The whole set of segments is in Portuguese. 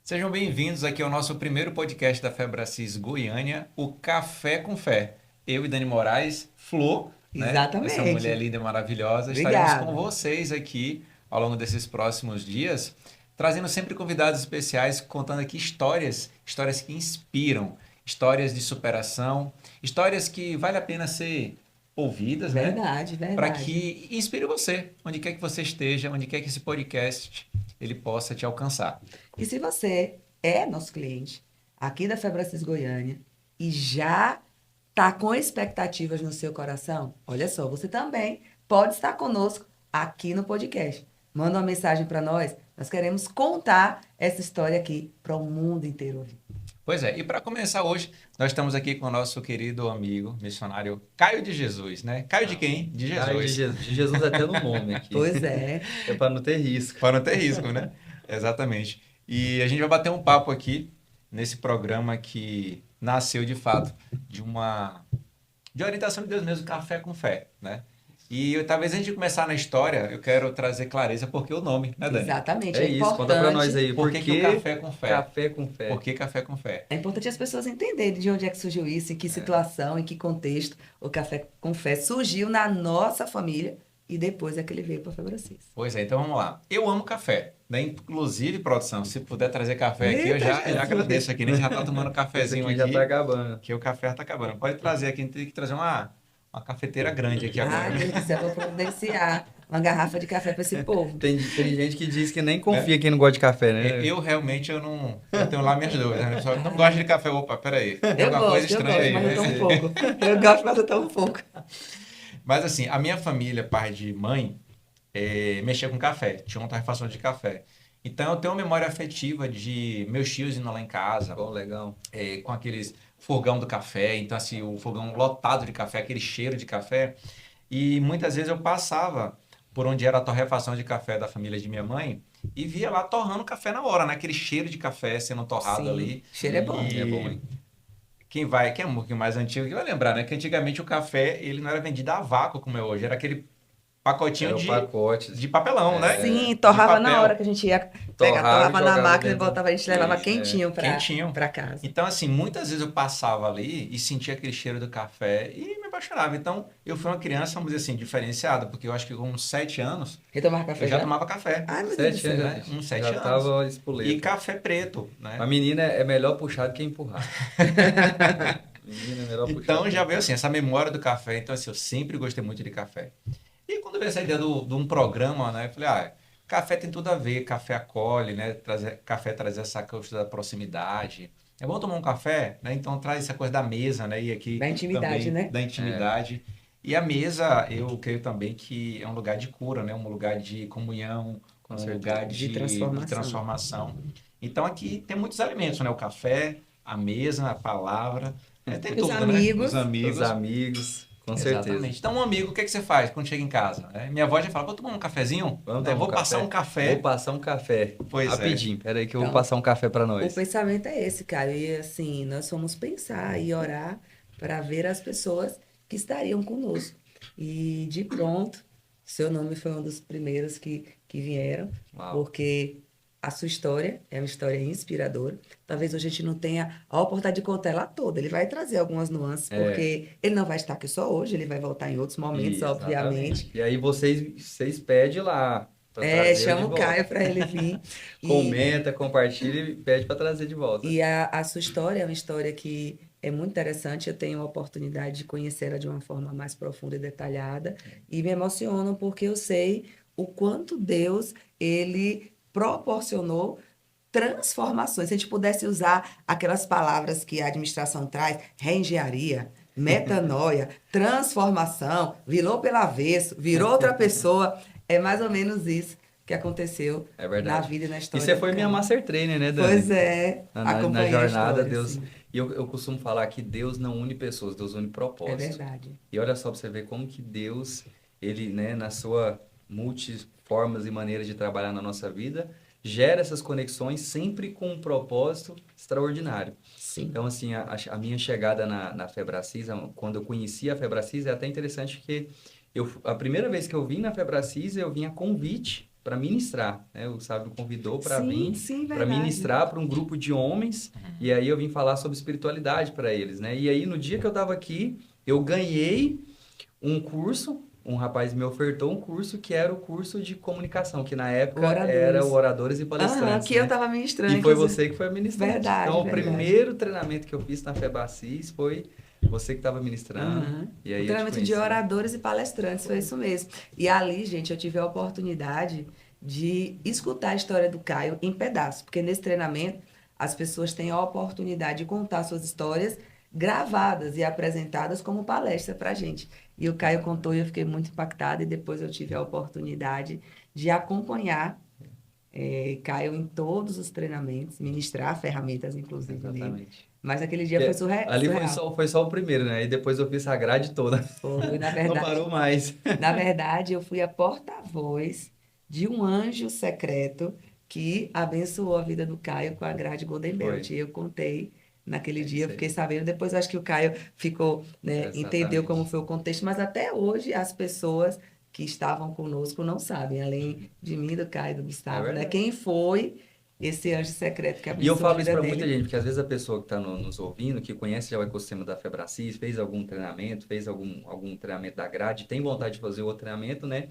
Sejam bem-vindos aqui ao nosso primeiro podcast da Febracis Goiânia, o Café com Fé. Eu e Dani Moraes, Flor, né? Essa mulher Exatamente. linda e maravilhosa, estaremos com Obrigada. vocês aqui ao longo desses próximos dias, trazendo sempre convidados especiais, contando aqui histórias que inspiram, histórias de superação, histórias que vale a pena ser ouvidas, né? Verdade, Para verdade. que inspire você, onde quer que você esteja, onde quer que esse podcast ele possa te alcançar. E se você é nosso cliente aqui da Febracis Goiânia e já está com expectativas no seu coração, olha só, você também pode estar conosco aqui no podcast. Manda uma mensagem para nós. Nós queremos contar essa história aqui para o mundo inteiro ouvir. Pois é, e para começar hoje, nós estamos aqui com o nosso querido amigo, missionário Caio de Jesus, né? Caio de quem? De Caio Jesus. De Jesus até no nome aqui. Pois é. É para não ter risco. Para não ter risco, né? Exatamente. E a gente vai bater um papo aqui nesse programa que nasceu de fato de orientação de Deus mesmo, Café com Fé, né? E talvez a gente começar na história, eu quero trazer clareza porque o nome, né, Dani? Exatamente. É É isso, conta para nós importante. aí. Por que que o Café com Fé? Café com fé? Por que Café com Fé? É importante as pessoas entenderem de onde é que surgiu isso, em que situação, em que contexto o Café com Fé surgiu na nossa família e depois é que ele veio para a Febracis. Pois é, então vamos lá. Eu amo café, né? Inclusive, produção, se puder trazer café aqui, eu Eita, já Jesus. agradeço aqui, né? Já tá tomando Esse cafezinho aqui aqui, já tá acabando. que o café tá acabando. Pode trazer aqui, a gente tem que trazer uma cafeteira grande aqui agora, Ai, né? Deus do céu, vou providenciar uma garrafa de café para esse povo. Tem gente que diz que nem confia quem não gosta de café, né? Eu realmente eu tenho lá minhas dúvidas, né? Pessoal, não gosto de café. Opa, peraí. Tem Eu alguma coisa gosto, estranha aí, mas eu né? tomo pouco. Eu gosto, mas eu tomo pouco. Mas assim, a minha família, pai de mãe, mexia com café, tinha uma torrefação de café. Então eu tenho uma memória afetiva de meus tios indo lá em casa, Bom, legal. com aqueles fogão do café, então assim, o fogão lotado de café, aquele cheiro de café. E muitas vezes eu passava por onde era a torrefação de café da família de minha mãe e via lá torrando café na hora, né? Aquele cheiro de café sendo torrado Sim, ali. cheiro é bom. E É bom, hein? quem é um pouquinho mais antigo, que vai lembrar, né? Que antigamente o café, ele não era vendido a vácuo como é hoje, era aquele pacotinho Era o pacote. de papelão, né? Sim, De torrava na papel. hora que a gente ia pegar, Torrava e torrava na jogava máquina e dentro. voltava, a gente levava Isso, quentinho Quentinho. para casa. Então, assim, muitas vezes eu passava ali e sentia aquele cheiro do café e me apaixonava. Então, eu fui uma criança, vamos dizer assim, diferenciada, porque eu acho que com uns 7 anos Quer tomar eu café já já? tomava café, Ai, meu Deus do 7 céu. né? anos. Uns 7 Já anos. tava E espoleta. café preto, né? A menina é melhor puxar do que empurrar. Menina é melhor puxar. Então, já veio assim, essa memória do café. Então, assim, eu sempre gostei muito de café. E quando veio essa ideia de um programa, né? Eu falei, café tem tudo a ver, café acolhe, né? Café traz essa coisa da proximidade. É bom tomar um café, né? Então traz essa coisa da mesa, né? E aqui Da intimidade, também né? da intimidade. E a mesa, eu creio também que é um lugar de cura, né? Um lugar de comunhão, Com um certeza. lugar De de transformação. transformação. Então aqui tem muitos alimentos, né? O café, a mesa, a palavra, né? Tem Os tudo, né? amigos. Os amigos. Os amigos, com Exatamente. certeza. Então, um amigo, o que é que você faz quando chega em casa? Né? Minha avó já fala, vou tomar um cafezinho? Vamos Né? tomar Vou um passar um café. Vou passar um café. Pois é. Rapidinho. Pera aí que eu vou Então, passar um café para O nós. pensamento é esse, cara. E assim, nós fomos pensar e orar para ver as pessoas que estariam conosco. E de pronto, seu nome foi um dos primeiros que vieram, Uau. porque a sua história é uma história inspiradora. Talvez a gente não tenha a oportunidade de contar ela toda. Ele vai trazer algumas nuances, porque ele não vai estar aqui só hoje, ele vai voltar em outros momentos, obviamente. E aí vocês pedem lá para trazer de Chama o volta. Caio para ele vir. E- Comenta, compartilha e pede para trazer de volta. E a sua história é uma história que é muito interessante. Eu tenho a oportunidade de conhecê-la de uma forma mais profunda e detalhada. E me emociono porque eu sei o quanto Deus, ele proporcionou transformações. Se a gente pudesse usar aquelas palavras que a administração traz, reengenharia, metanoia, transformação, virou pelo avesso, virou outra pessoa. É mais ou menos isso que aconteceu É na verdade. vida e na E história você do foi minha Caio. master trainer, né, Dani? Pois é, Na acompanhei a jornada, história, Deus. sim. E eu costumo falar que Deus não une pessoas, Deus une É propósito. verdade. E olha só para você ver como que Deus, ele, né, na sua multiformas e maneiras de trabalhar na nossa vida, gera essas conexões sempre com um propósito extraordinário. Sim. Então, assim, a minha chegada na Febracis, quando eu conheci a Febracis, é até interessante que a primeira vez que eu vim na Febracis, eu vim a convite para ministrar, né? O Sábio me convidou para Sim, vir, sim, para verdade. ministrar para um grupo de homens, e aí eu vim falar sobre espiritualidade para eles, né? E aí no dia que eu estava aqui, eu ganhei um curso, um rapaz me ofertou um curso que era o curso de comunicação, que na época era o Oradores. Oradores e Aham, Palestrantes, que eu né? estava ministrando, E foi inclusive. você que foi a ministrante. Verdade, Então, o verdade. primeiro treinamento que eu fiz na FEBACIS foi você que estava ministrando, Aham. e O aí eu te treinamento de conheci. oradores e palestrantes, foi isso mesmo. E ali, gente, eu tive a oportunidade de escutar a história do Caio em pedaços, porque nesse treinamento as pessoas têm a oportunidade de contar suas histórias gravadas e apresentadas como palestra para a gente. E o Caio contou e eu fiquei muito impactada, e depois eu tive a oportunidade de acompanhar Caio em todos os treinamentos, ministrar ferramentas, inclusive, nele. Exatamente. Mas aquele dia foi Ali surreal. foi só o primeiro, né? E depois eu fiz a grade toda. Foi, na Não verdade, parou mais. Na verdade, eu fui a porta-voz de um anjo secreto que abençoou a vida do Caio com a grade Golden Belt. Foi. E eu contei naquele É dia, isso eu fiquei aí. sabendo. Depois eu acho que o Caio ficou, né, entendeu como Exatamente. foi o contexto, mas até hoje as pessoas que estavam conosco não sabem, além de mim, do Caio, do É Gustavo, né? verdade. Quem foi esse anjo secreto que E eu abençoou a falo isso vida para muita dele? gente, porque às vezes a pessoa que está nos ouvindo, que conhece já o ecossistema da Febracis, fez algum treinamento, fez algum treinamento da grade, tem vontade de fazer outro treinamento, né?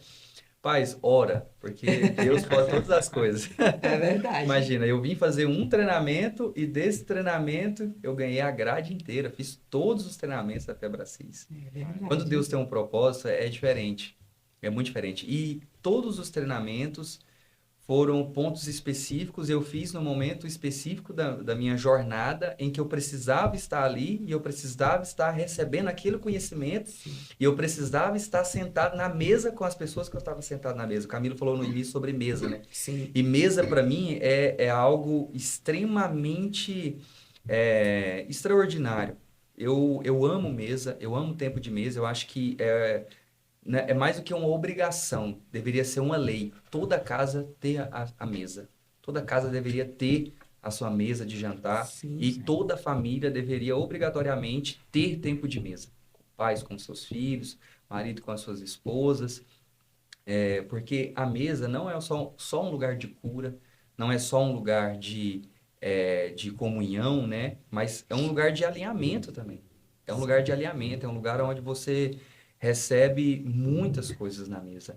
Paz, ora, porque Deus pode todas as coisas. É verdade. Imagina, eu vim fazer um treinamento e desse treinamento eu ganhei a grade inteira, fiz todos os treinamentos da Febracis. É Quando verdade. Deus tem um propósito, é diferente, é muito diferente. E todos os treinamentos foram pontos específicos, eu fiz no momento específico da minha jornada em que eu precisava estar ali e eu precisava estar recebendo aquele conhecimento Sim, e eu precisava estar sentado na mesa com as pessoas que eu estava sentado na mesa. O Camilo falou no início sobre mesa, né? sim, E mesa, para mim, é algo extremamente extraordinário. Eu amo mesa, eu amo tempo de mesa, eu acho que né, é mais do que uma obrigação, deveria ser uma lei. Toda casa ter a mesa. Toda casa deveria ter a sua mesa de jantar sim, e toda família deveria obrigatoriamente ter tempo de mesa. Pais com seus filhos, marido com as suas esposas, porque a mesa não é só um lugar de cura, não é só um lugar de comunhão, né? Mas é um lugar de alinhamento também. É um lugar de alinhamento, é um lugar onde você recebe muitas coisas na mesa.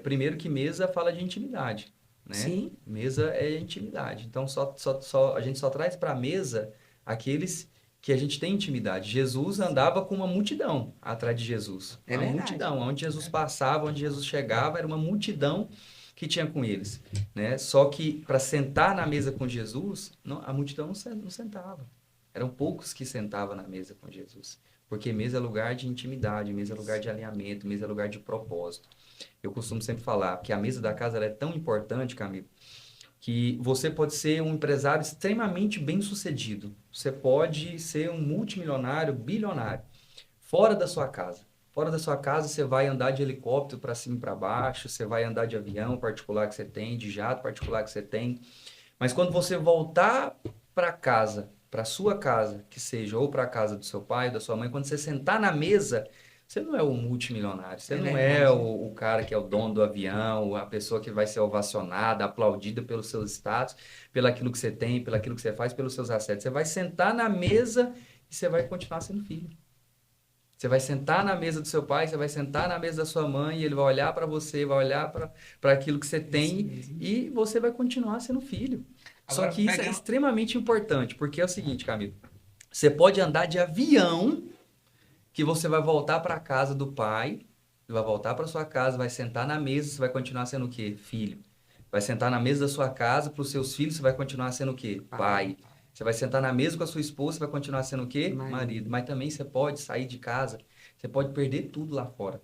Primeiro que mesa fala de intimidade, né? sim. Mesa é intimidade. Então, a gente só traz para a mesa aqueles que a gente tem intimidade. Jesus andava com uma multidão atrás de Jesus. É Uma verdade. multidão. Onde Jesus passava, onde Jesus chegava, era uma multidão que tinha com eles, né? Só que para sentar na mesa com Jesus, a multidão não sentava. Eram poucos que sentavam na mesa com Jesus. Porque mesa é lugar de intimidade, mesa é lugar de alinhamento, mesa é lugar de propósito. Eu costumo sempre falar que a mesa da casa ela é tão importante, Camilo, que você pode ser um empresário extremamente bem-sucedido. Você pode ser um multimilionário, bilionário, fora da sua casa. Fora da sua casa, você vai andar de helicóptero para cima e para baixo, você vai andar de avião particular que você tem, de jato particular que você tem. Mas quando você voltar para casa, para sua casa, que seja, ou para a casa do seu pai, da sua mãe, quando você sentar na mesa, você não é o multimilionário, você É não é verdade. o cara que é o dono do avião, a pessoa que vai ser ovacionada, aplaudida pelos seus status, pelo aquilo que você tem, pelo aquilo que você faz, pelos seus assetos. Você vai sentar na mesa e você vai continuar sendo filho. Você vai sentar na mesa do seu pai, você vai sentar na mesa da sua mãe, e ele vai olhar para você, vai olhar para aquilo que você Isso tem, mesmo. e você vai continuar sendo filho. Só Agora, que isso é pegando. extremamente importante, porque é o seguinte, Camilo, você pode andar de avião, que você vai voltar para a casa do pai, vai voltar para sua casa, vai sentar na mesa, você vai continuar sendo o quê? Filho. Vai sentar na mesa da sua casa, para os seus filhos, você vai continuar sendo o quê? Pai, Pai. Você vai sentar na mesa com a sua esposa, você vai continuar sendo o quê? marido. Marido. Mas também você pode sair de casa, você pode perder tudo lá fora.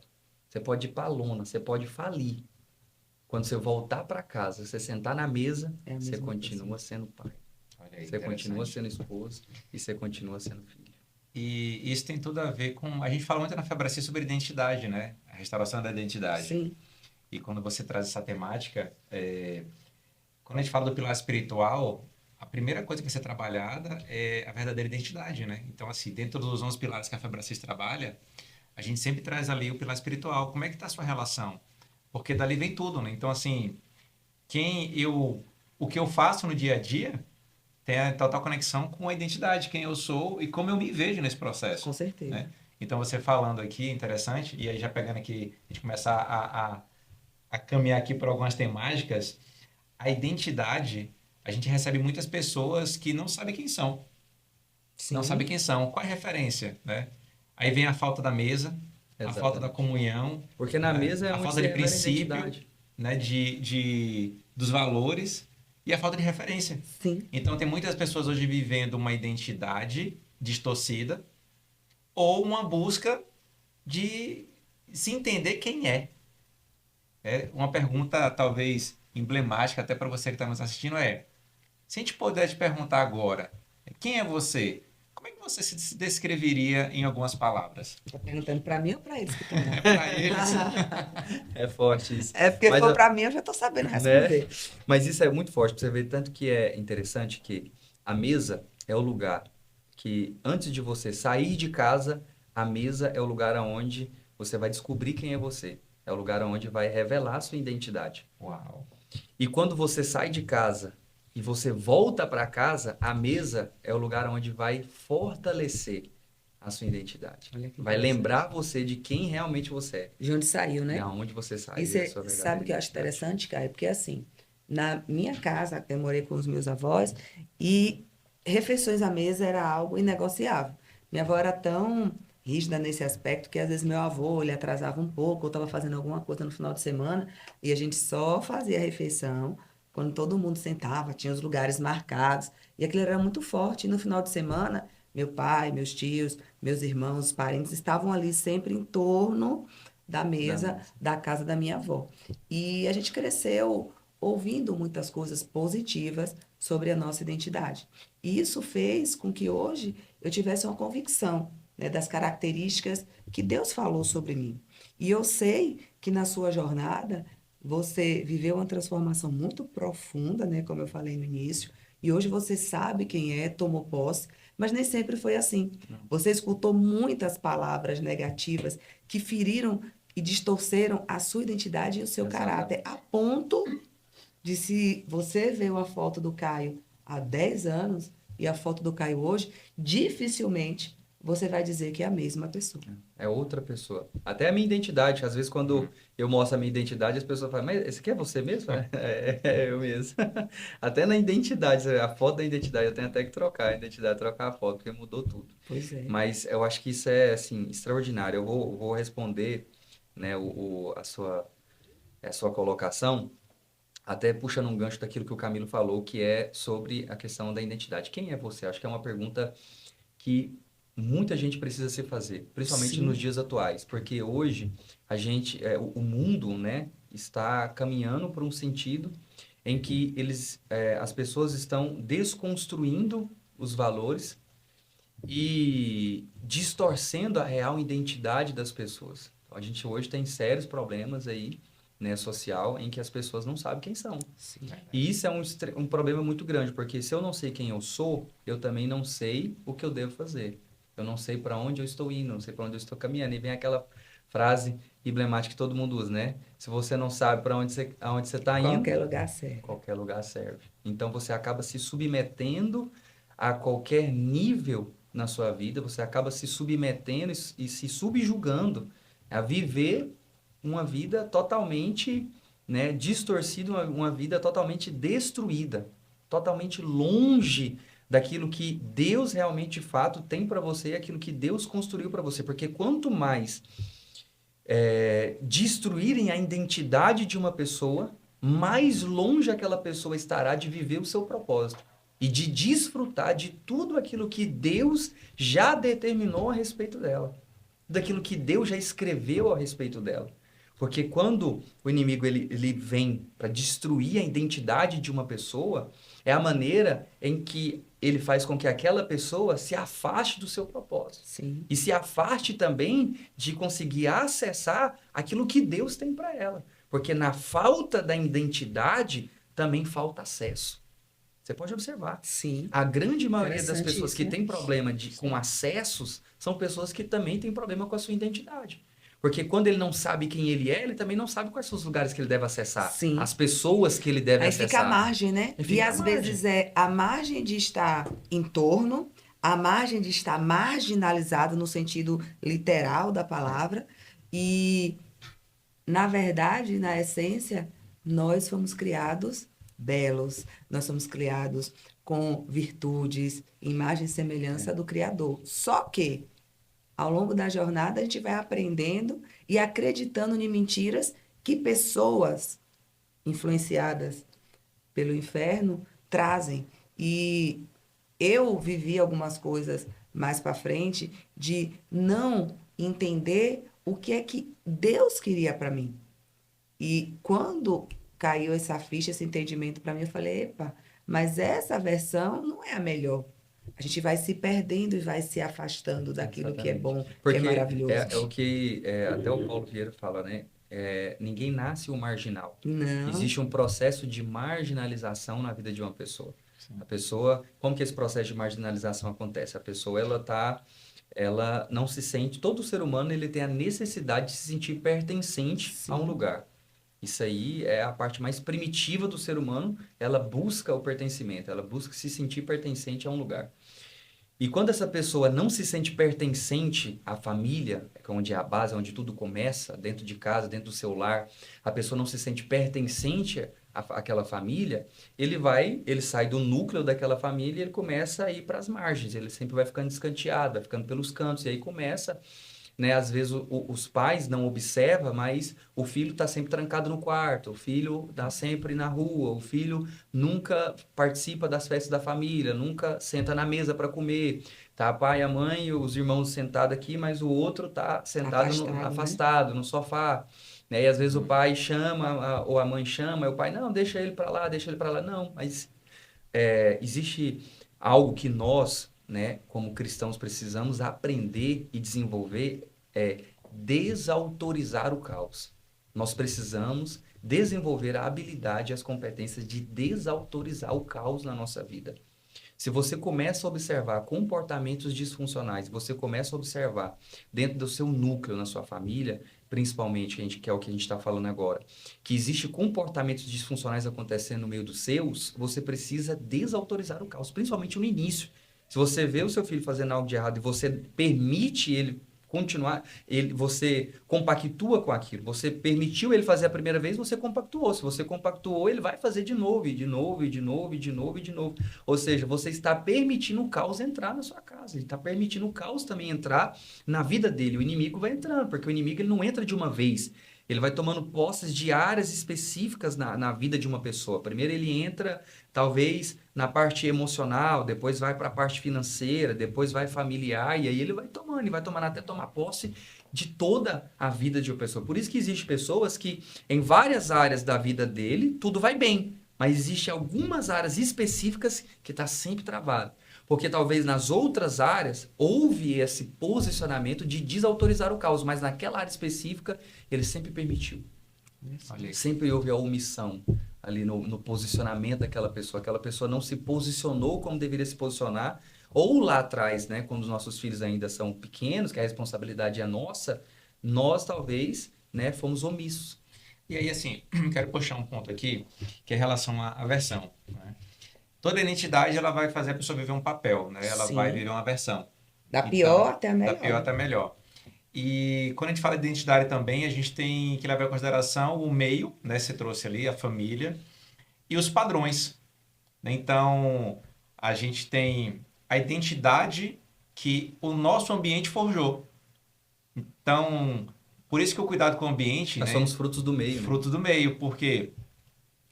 Você pode ir para a lona, você pode falir. Quando você voltar para casa, você sentar na mesa, É a você mesma continua sendo pai. Olha aí, Você continua interessante. sendo esposo e você continua sendo filho. E isso tem tudo a ver com. A gente fala muito na Febraci sobre identidade, né? A restauração da identidade. Sim, E quando você traz essa temática, quando a gente fala do pilar espiritual, a primeira coisa que vai ser trabalhada é a verdadeira identidade, né? Então, assim, dentro dos 11 pilares que a Febracis trabalha, a gente sempre traz ali o pilar espiritual. Como é que está a sua relação Porque dali vem tudo, né? Então, assim, o que eu faço no dia a dia tem a total conexão com a identidade, quem eu sou e como eu me vejo nesse processo, Com certeza. né? Então, você falando aqui, interessante, e aí já pegando aqui, a gente começar a caminhar aqui por algumas temáticas, a identidade, a gente recebe muitas pessoas que não sabem quem são. Não sabem Sim, quem são, qual é a referência, né? Aí vem a falta da mesa, a falta da Exatamente. comunhão, Porque na né? mesa é A onde falta se de revela a princípio, identidade. né? Dos valores e a falta de referência. sim, Então, tem muitas pessoas hoje vivendo uma identidade distorcida ou uma busca de se entender quem é. É uma pergunta talvez emblemática até para você que está nos assistindo é: se a gente puder te perguntar agora, quem é você? Como é que você se descreveria em algumas palavras? tá perguntando para mim ou para eles que estão lá? É para eles. É forte isso. É porque se Mas, for para mim, eu já estou sabendo né? responder. Mas isso é muito forte, pra você ver tanto que é interessante que a mesa é o lugar que, antes de você sair de casa, a mesa é o lugar onde você vai descobrir quem é você. É o lugar onde vai revelar a sua identidade. Uau. E quando você sai de casa e você volta para casa, a mesa é o lugar onde vai fortalecer a sua identidade. Olha que Vai interessante. lembrar você de quem realmente você é, De onde saiu, de né? aonde você saiu, E e a você sua sabe verdadeira o que eu acho identidade. interessante, Caio? Porque assim, na minha casa, eu morei com os meus avós e refeições à mesa era algo inegociável. Minha avó era tão rígida nesse aspecto que às vezes meu avô ele atrasava um pouco, ou estava fazendo alguma coisa no final de semana e a gente só fazia a refeição quando todo mundo sentava, tinha os lugares marcados e aquilo era muito forte. E no final de semana, meu pai, meus tios, meus irmãos, os parentes estavam ali sempre em torno da Da mesa mesa. da casa da minha avó. E a gente cresceu ouvindo muitas coisas positivas sobre a nossa identidade. E isso fez com que hoje eu tivesse uma convicção, né, das características que Deus falou sobre mim. E eu sei que na sua jornada você viveu uma transformação muito profunda, né, como eu falei no início, e hoje você sabe quem é, tomou posse, mas nem sempre foi assim. Não. Você escutou muitas palavras negativas que feriram e distorceram a sua identidade e o seu caráter, Exatamente. a ponto de se você vê uma foto do Caio há 10 anos e a foto do Caio hoje, dificilmente você vai dizer que é a mesma pessoa. É outra pessoa. Até a minha identidade. Às vezes, quando eu mostro a minha identidade, as pessoas falam, mas esse aqui é você mesmo? É eu mesmo. Até na identidade, a foto da identidade, eu tenho até que trocar a identidade, trocar a foto, porque mudou tudo. Pois é. Mas eu acho que isso é, assim, extraordinário. Eu vou responder, né, a sua colocação, até puxando um gancho daquilo que o Camilo falou, que é sobre a questão da identidade. Quem é você? Acho que é uma pergunta que muita gente precisa se fazer, principalmente nos Sim, dias atuais, porque hoje o mundo, né, está caminhando por um sentido em que as pessoas estão desconstruindo os valores e distorcendo a real identidade das pessoas. Então, a gente hoje tem sérios problemas aí, né, social, em que as pessoas não sabem quem são. sim. E isso é um problema muito grande, porque se eu não sei quem eu sou, eu também não sei o que eu devo fazer. Eu não sei para onde eu estou indo, não sei para onde eu estou caminhando. E vem aquela frase emblemática que todo mundo usa, né? Se você não sabe para aonde você está indo, Qualquer lugar serve. qualquer lugar serve. Então você acaba se submetendo a qualquer nível na sua vida, você acaba se submetendo e se subjugando a viver uma vida totalmente, né, distorcida, uma vida totalmente destruída, totalmente longe daquilo que Deus realmente de fato tem para você e aquilo que Deus construiu para você. Porque quanto mais destruírem a identidade de uma pessoa, mais longe aquela pessoa estará de viver o seu propósito e de desfrutar de tudo aquilo que Deus já determinou a respeito dela, daquilo que Deus já escreveu a respeito dela. Porque quando o inimigo ele vem para destruir a identidade de uma pessoa, é a maneira em que ele faz com que aquela pessoa se afaste do seu propósito. Sim, E se afaste também de conseguir acessar aquilo que Deus tem para ela. Porque na falta da identidade também falta acesso. Você pode observar. sim. A grande maioria das Interessante pessoas isso, que né? tem problema com acessos são pessoas que também têm problema com a sua identidade. Porque quando ele não sabe quem ele é, ele também não sabe quais são os lugares que ele deve acessar, Sim. as pessoas que ele deve Aí acessar. fica a margem, né? Aí fica E a às margem. vezes é a margem de estar em torno, a margem de estar marginalizado no sentido literal da palavra. E, na verdade, na essência, nós fomos criados belos, nós somos criados com virtudes, imagem e semelhança do Criador. Só que, ao longo da jornada, a gente vai aprendendo e acreditando em mentiras que pessoas influenciadas pelo inferno trazem. E eu vivi algumas coisas mais para frente de não entender o que é que Deus queria para mim. E quando caiu essa ficha, esse entendimento para mim, eu falei, epa, mas essa versão não é a melhor. A gente vai se perdendo e vai se afastando daquilo que é Exatamente. bom, que é Porque maravilhoso. é o que até o Paulo Vieira fala, né? Ninguém nasce um marginal. Não, Existe um processo de marginalização na vida de uma pessoa. Sim. A pessoa, como que esse processo de marginalização acontece? A pessoa, ela não se sente, todo ser humano, ele tem a necessidade de se sentir pertencente a um sim, lugar. Isso aí é a parte mais primitiva do ser humano, ela busca o pertencimento, ela busca se sentir pertencente a um lugar. E quando essa pessoa não se sente pertencente à família, que é onde é a base, onde tudo começa, dentro de casa, dentro do seu lar, a pessoa não se sente pertencente àquela família, ele sai do núcleo daquela família e ele começa a ir para as margens, ele sempre vai ficando escanteado, vai ficando pelos cantos, e aí começa, né, às vezes os pais não observam, mas o filho está sempre trancado no quarto, o filho está sempre na rua, o filho nunca participa das festas da família, nunca senta na mesa para comer. Tá a pai, a mãe e os irmãos sentados aqui, mas o outro tá sentado afastado, né? afastado no sofá. Né? E às vezes o pai chama, ou a mãe chama, e o pai, não, deixa ele para lá, deixa ele para lá. Não, mas existe algo que nós, né, como cristãos, precisamos aprender e desenvolver, é desautorizar o caos. Nós precisamos desenvolver a habilidade e as competências de desautorizar o caos na nossa vida. Se você começa a observar comportamentos disfuncionais, você começa a observar dentro do seu núcleo, na sua família, principalmente, que é o que a gente está falando agora, que existe comportamentos disfuncionais acontecendo no meio dos seus, você precisa desautorizar o caos, principalmente no início. Se você vê o seu filho fazendo algo de errado e você permite ele continuar, você compactua com aquilo. Você permitiu ele fazer a primeira vez, você compactuou. Se você compactuou, ele vai fazer de novo, e de novo, e de novo, e de novo, e de novo. Ou seja, você está permitindo o caos entrar na sua casa. Ele está permitindo o caos também entrar na vida dele. O inimigo vai entrando, porque o inimigo ele não entra de uma vez. Ele vai tomando posses de áreas específicas na vida de uma pessoa. Primeiro ele entra, talvez, na parte emocional, depois vai para a parte financeira, depois vai familiar, e aí ele vai tomando até tomar posse de toda a vida de uma pessoa. Por isso que existem pessoas que, em várias áreas da vida dele, tudo vai bem, mas existem algumas áreas específicas que está sempre travado. Porque talvez nas outras áreas houve esse posicionamento de desautorizar o caos, mas naquela área específica ele sempre permitiu. Sempre houve a omissão ali no posicionamento daquela pessoa. Aquela pessoa não se posicionou como deveria se posicionar. Ou lá atrás, né, quando os nossos filhos ainda são pequenos, que a responsabilidade é nossa, nós talvez, né, fomos omissos. E aí, assim, quero puxar um ponto aqui, que é em relação à versão, né? Toda identidade, ela vai fazer a pessoa viver um papel, né? Ela Sim. vai viver uma versão. Da Então, pior até a da melhor. pior até a melhor. E quando a gente fala de identidade também, a gente tem que levar em consideração o meio, né? Você trouxe ali a família e os padrões, né? Então, a gente tem a identidade que o nosso ambiente forjou. Então, por isso que o cuidado com o ambiente, Nós né? somos frutos do meio. Fruto do meio, porque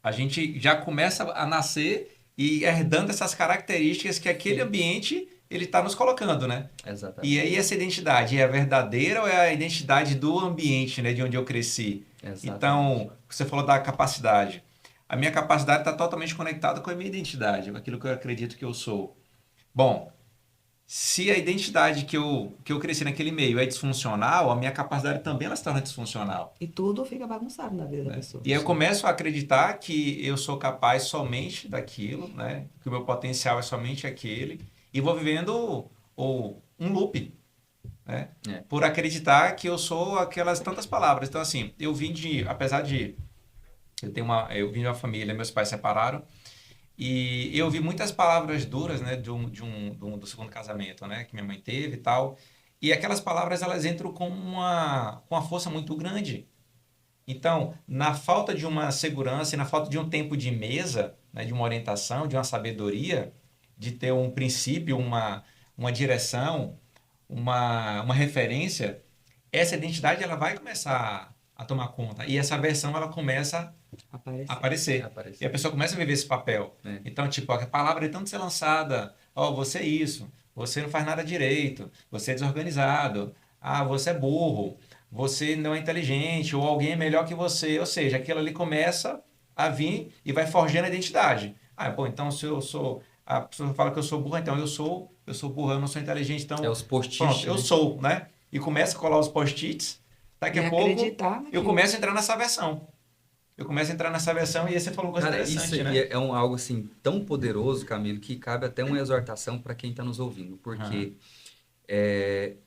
a gente já começa a nascer e herdando essas características que aquele ambiente ele está nos colocando, né? Exatamente. E aí essa identidade é a verdadeira ou é a identidade do ambiente, né, de onde eu cresci? Exatamente. Então, você falou da capacidade. A minha capacidade está totalmente conectada com a minha identidade, com aquilo que eu acredito que eu sou. Bom, se a identidade que eu cresci naquele meio é disfuncional, a minha capacidade também ela se torna disfuncional. E tudo fica bagunçado na vida da Né? pessoa. E aí eu começo a acreditar que eu sou capaz somente daquilo, né? Que o meu potencial é somente aquele, e vou vivendo um loop. né? É. Por acreditar que eu sou aquelas tantas palavras. Então, assim, eu vim de uma família, meus pais separaram, e eu vi muitas palavras duras, né, do segundo casamento, né, que minha mãe teve e tal. E aquelas palavras, elas entram com uma força muito grande. Então, na falta de uma segurança e na falta de um tempo de mesa, né, de uma orientação, de uma sabedoria, de ter um princípio, uma direção, uma referência, essa identidade ela vai começar a tomar conta. E essa versão ela começa a Aparecer. aparecer. E a pessoa começa a viver esse papel. É. Então, tipo, a palavra é tanto ser lançada. Ó, você é isso. Você não faz nada direito. Você é desorganizado. Ah, você é burro. Você não é inteligente. Ou alguém é melhor que você. Ou seja, aquilo ali começa a vir e vai forjando a identidade. Ah, bom, então se eu sou... A pessoa fala que eu sou burro, então eu sou burro, eu não sou inteligente. Então, É os post-its, pronto, eu né? sou, né? E começa a colar os post-its. Daqui E a pouco, acreditar eu naquilo. começo a entrar nessa versão. E aí você falou uma coisa Cara, isso interessante, aí né? algo assim tão poderoso, Camilo, que cabe até uma exortação para quem está nos ouvindo. Porque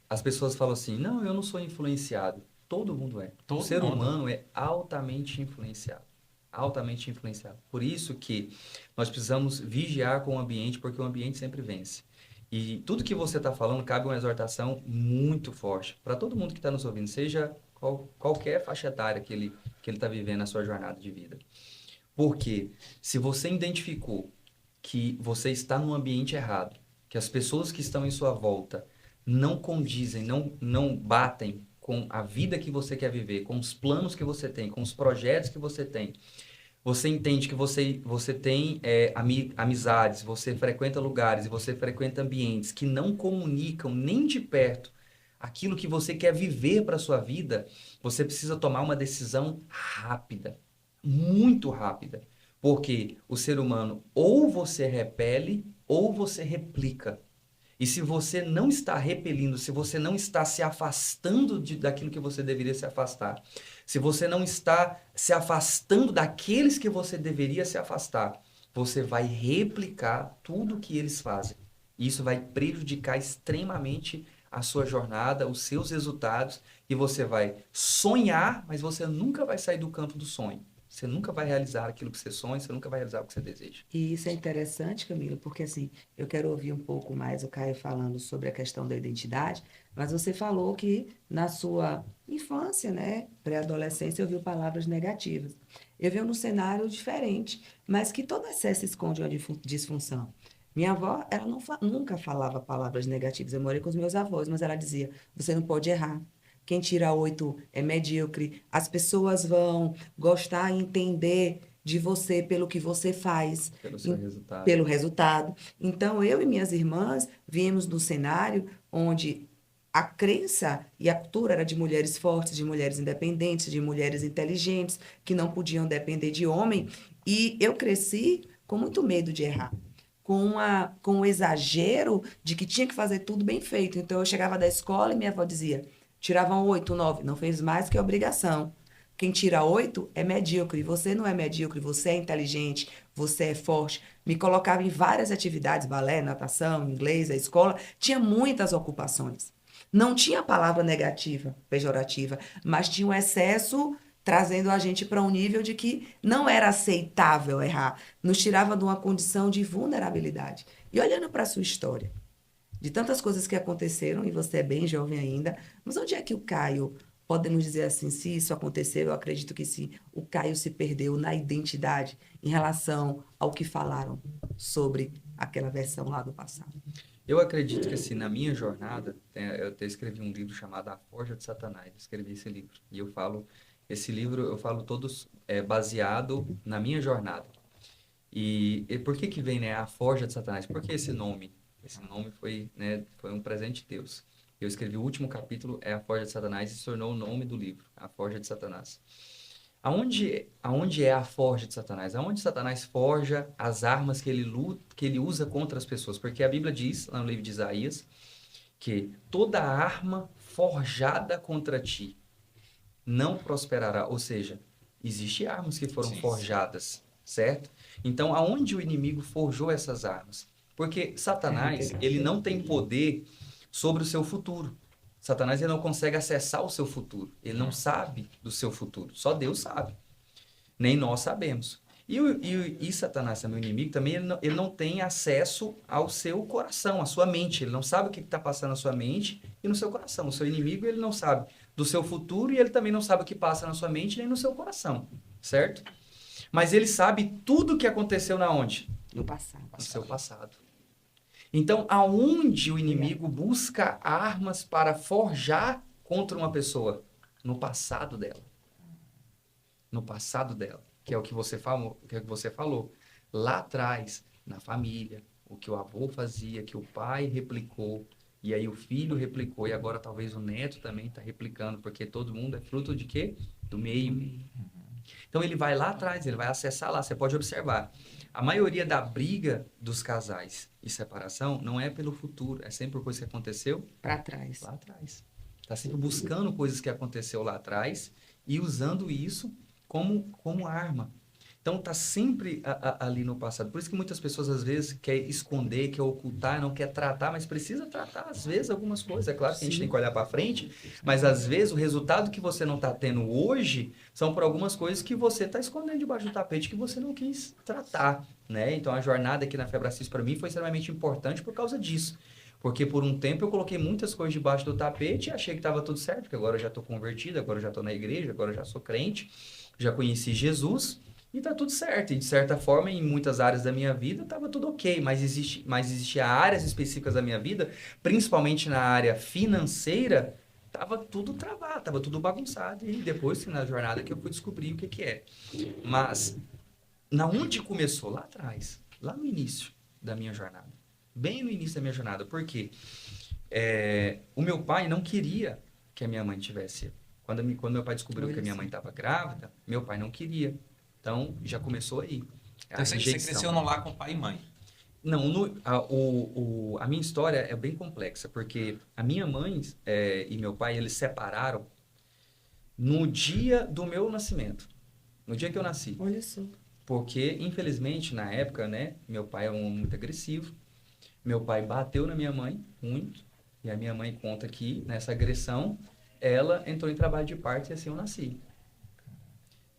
as pessoas falam assim, não, eu não sou influenciado. Todo mundo é. O Todo ser mundo. humano é altamente influenciado. Altamente influenciado. Por isso que nós precisamos vigiar com o ambiente, porque o ambiente sempre vence. E tudo que você está falando cabe uma exortação muito forte para todo mundo que está nos ouvindo, seja qualquer faixa etária que ele está vivendo na sua jornada de vida. Porque se você identificou que você está num ambiente errado, que as pessoas que estão em sua volta não condizem, não batem com a vida que você quer viver, com os planos que você tem, com os projetos que você tem, você entende que você tem amizades, você frequenta lugares e você frequenta ambientes que não comunicam nem de perto aquilo que você quer viver para a sua vida, você precisa tomar uma decisão rápida, muito rápida. Porque o ser humano ou você repele ou você replica. E se você não está repelindo, se você não está se afastando daquilo que você deveria se afastar, se você não está se afastando daqueles que você deveria se afastar, você vai replicar tudo o que eles fazem. E isso vai prejudicar extremamente a sua jornada, os seus resultados, e você vai sonhar, mas você nunca vai sair do campo do sonho. Você nunca vai realizar aquilo que você sonha, você nunca vai realizar o que você deseja. E isso é interessante, Camila, porque assim, eu quero ouvir um pouco mais o Caio falando sobre a questão da identidade, mas você falou que na sua infância, né, pré-adolescência, ouviu palavras negativas. Eu vi um cenário diferente, mas que todo excesso esconde uma disfunção. Minha avó, ela nunca falava palavras negativas. Eu morei com os meus avós, mas ela dizia: você não pode errar. Quem tira 8 é medíocre. As pessoas vão gostar e entender de você pelo que você faz, Pelo seu resultado. pelo resultado. Então, eu e minhas irmãs viemos num cenário onde a crença e a cultura era de mulheres fortes, de mulheres independentes, de mulheres inteligentes, que não podiam depender de homem. E eu cresci com muito medo de errar. Com o exagero de que tinha que fazer tudo bem feito. Então, eu chegava da escola e minha avó dizia: tiravam 8, 9, não fez mais que obrigação. Quem tira 8 é medíocre. Você não é medíocre, você é inteligente, você é forte. Me colocava em várias atividades, balé, natação, inglês, a escola. Tinha muitas ocupações. Não tinha palavra negativa, pejorativa, mas tinha um excesso trazendo a gente para um nível de que não era aceitável errar. Nos tirava de uma condição de vulnerabilidade. E olhando para a sua história, de tantas coisas que aconteceram, e você é bem jovem ainda, mas onde é que o Caio, podemos dizer assim, se isso aconteceu, eu acredito que sim, o Caio se perdeu na identidade em relação ao que falaram sobre aquela versão lá do passado? Eu acredito que, assim, na minha jornada, eu até escrevi um livro chamado A Forja de Satanás. Eu escrevi esse livro. E esse livro eu falo todos baseado na minha jornada. E por que vem, né, A Forja de Satanás? Por que esse nome? Esse nome foi, né, foi um presente de Deus. Eu escrevi o último capítulo, é A Forja de Satanás, e se tornou o nome do livro, A Forja de Satanás. Aonde é a forja de Satanás? Aonde Satanás forja as armas que ele usa contra as pessoas? Porque a Bíblia diz, lá no livro de Isaías, que toda arma forjada contra ti não prosperará. Ou seja, existem armas que foram forjadas, certo? Então, aonde o inimigo forjou essas armas? Porque Satanás, ele não tem poder sobre o seu futuro. Satanás ele não consegue acessar o seu futuro. Ele não sabe do seu futuro. Só Deus sabe. Nem nós sabemos. E Satanás, meu inimigo, também ele não tem acesso ao seu coração, à sua mente. Ele não sabe o que está passando na sua mente e no seu coração. O seu inimigo, ele não sabe do seu futuro e ele também não sabe o que passa na sua mente nem no seu coração, certo? Mas ele sabe tudo o que aconteceu na onde? No passado. No seu passado. Então, aonde o inimigo busca armas para forjar contra uma pessoa? No passado dela. No passado dela. Que é o que você falou. Lá atrás, na família, o que o avô fazia, que o pai replicou, e aí o filho replicou, e agora talvez o neto também está replicando, porque todo mundo é fruto de quê? Do meio. Então ele vai lá atrás, ele vai acessar lá. Você pode observar. A maioria da briga dos casais e separação não é pelo futuro, é sempre por coisa que aconteceu Para trás. lá atrás. Está sempre buscando coisas que aconteceu lá atrás e usando isso como arma. Então está sempre ali no passado. Por isso que muitas pessoas às vezes quer esconder, quer ocultar, não quer tratar, mas precisa tratar às vezes algumas coisas. É claro que a gente tem que olhar para frente, mas às vezes o resultado que você não está tendo hoje são por algumas coisas que você está escondendo debaixo do tapete que você não quis tratar, né? Então a jornada aqui na Febracis para mim foi extremamente importante por causa disso. Porque por um tempo eu coloquei muitas coisas debaixo do tapete e achei que estava tudo certo, porque agora eu já estou convertido, agora eu já estou na igreja, agora eu já sou crente, já conheci Jesus. E tá tudo certo. E de certa forma, em muitas áreas da minha vida, estava tudo ok. Mas existia áreas específicas da minha vida, principalmente na área financeira, estava tudo travado, estava tudo bagunçado. E depois, na jornada, que eu fui descobrir o que é. Mas, na onde começou? Lá atrás. Lá no início da minha jornada. Bem no início da minha jornada. Por quê? O meu pai não queria que a minha mãe tivesse. Quando meu pai descobriu que a minha mãe estava grávida, meu pai não queria. Então, já começou aí. Então, você cresceu no lar com pai e mãe? Não, a minha história é bem complexa, porque a minha mãe e meu pai, eles separaram no dia do meu nascimento. No dia que eu nasci. Olha só. Porque, infelizmente, na época, né, meu pai é um homem muito agressivo. Meu pai bateu na minha mãe, muito. E a minha mãe conta que, nessa agressão, ela entrou em trabalho de parto e assim eu nasci.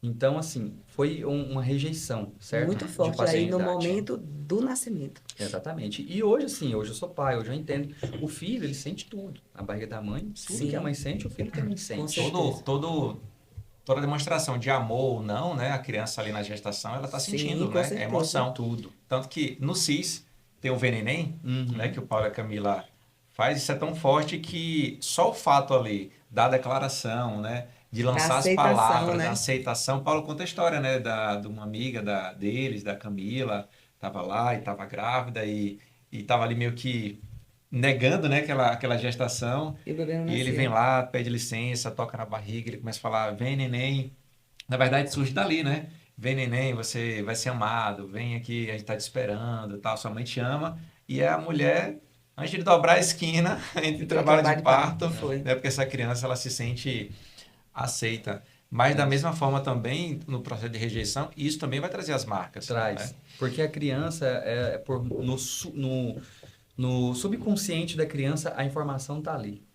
Então, assim, foi uma rejeição, certo? Muito forte aí no momento do nascimento. Exatamente. E hoje, assim, hoje eu sou pai, hoje eu entendo. O filho, ele sente tudo. A barriga da mãe, tudo Sim. que a mãe sente, o filho também sente. Toda demonstração de amor ou não, né? A criança ali na gestação, ela está Sim, sentindo, com né? certeza. É emoção. Tudo. Tanto que no CIS tem o Veneném, né? Que o Paulo e a Camila faz. Isso é tão forte que só o fato ali da declaração, né? De lançar as palavras, né? da aceitação. Paulo conta a história, né? De uma amiga deles, da Camila, estava lá e estava grávida e estava ali meio que negando, né? Aquela gestação. E o bebê não E ele nasceu. vem lá, pede licença, toca na barriga, ele começa a falar, vem neném. Na verdade surge dali, né? Vem neném, você vai ser amado, vem aqui, a gente tá te esperando, tal, sua mãe te ama. E a mulher, antes de dobrar a esquina, entre trabalho de parto, né? Porque essa criança, ela se sente aceita. Mas da mesma forma também, no processo de rejeição, isso também vai trazer as marcas. Traz. Né? Porque a criança, no subconsciente da criança, a informação está ali.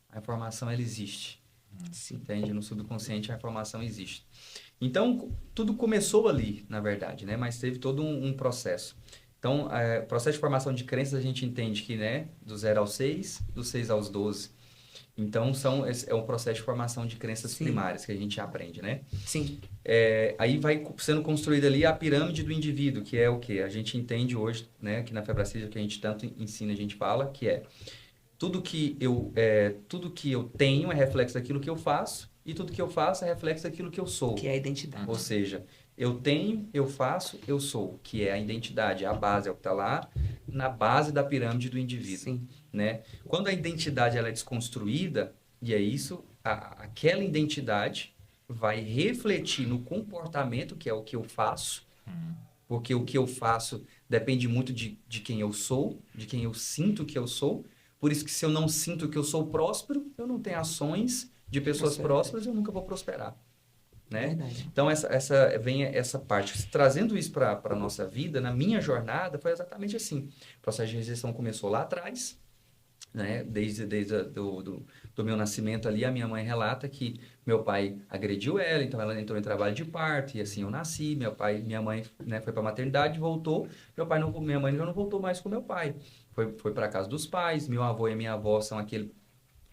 A informação, ela existe. Entende? No subconsciente, a informação existe. Então, tudo começou ali, na verdade, né? Mas teve todo um processo. Então, o processo de formação de crenças, a gente entende que, né? Do 0 aos 6, do 6 aos 12. Então, é um processo de formação de crenças primárias que a gente aprende, né? Sim. Aí vai sendo construída ali a pirâmide do indivíduo, que é o quê? A gente entende hoje, né? Aqui na Febracis, que a gente tanto ensina, a gente fala, que é tudo que eu tenho é reflexo daquilo que eu faço e tudo que eu faço é reflexo daquilo que eu sou. Que é a identidade. Ou seja, eu tenho, eu faço, eu sou, que é a identidade, a base, é o que está lá na base da pirâmide do indivíduo. Sim. Né? Quando a identidade ela é desconstruída, e é isso, aquela identidade vai refletir no comportamento, que é o que eu faço, porque o que eu faço depende muito de quem eu sou, de quem eu sinto que eu sou. Por isso que se eu não sinto que eu sou próspero, eu não tenho ações de pessoas prósperas, eu nunca vou prosperar. Né? Então, vem essa parte. Trazendo isso para a nossa vida, na minha jornada, foi exatamente assim. O processo de rejeição começou lá atrás, né? Do meu nascimento ali, a minha mãe relata que meu pai agrediu ela, então ela entrou em trabalho de parto, e assim eu nasci, minha mãe, né, foi para a maternidade, voltou, minha mãe já não voltou mais com meu pai. Foi para casa dos pais, meu avô e minha avó são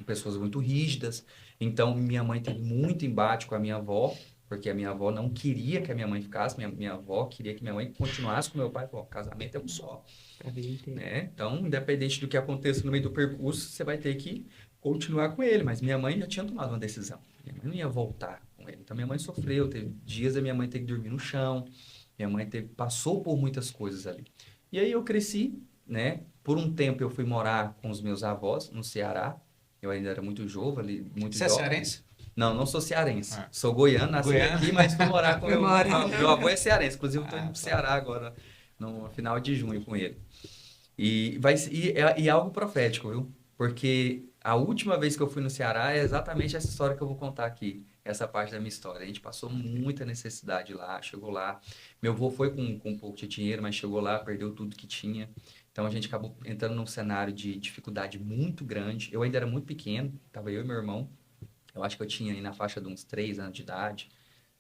pessoas muito rígidas, então minha mãe teve muito embate com a minha avó, porque a minha avó não queria que a minha mãe ficasse, minha avó queria que minha mãe continuasse com meu pai, pô, casamento é um só, A vida inteira. né? Então, independente do que aconteça no meio do percurso, você vai ter que continuar com ele. Mas minha mãe já tinha tomado uma decisão. Minha mãe não ia voltar com ele. Então, minha mãe sofreu. Teve dias da minha mãe ter que dormir no chão. Minha mãe passou por muitas coisas ali. E aí eu cresci, né? Por um tempo eu fui morar com os meus avós no Ceará. Eu ainda era muito jovem, ali, muito Você é jovem. cearense? Não, não sou cearense. Ah. Sou goiano, nasci Goiano? aqui, mas fui morar com Foi morar. meu avô é cearense. Inclusive, eu estou indo Ah, para o tá. Ceará agora, no final de junho com ele. E é algo profético, viu? Porque a última vez que eu fui no Ceará é exatamente essa história que eu vou contar aqui. Essa parte da minha história. A gente passou muita necessidade lá, chegou lá. Meu avô foi com um pouco de dinheiro, mas chegou lá, perdeu tudo que tinha. Então a gente acabou entrando num cenário de dificuldade muito grande. Eu ainda era muito pequeno, estava eu e meu irmão. Eu acho que eu tinha aí na faixa de uns 3 anos de idade,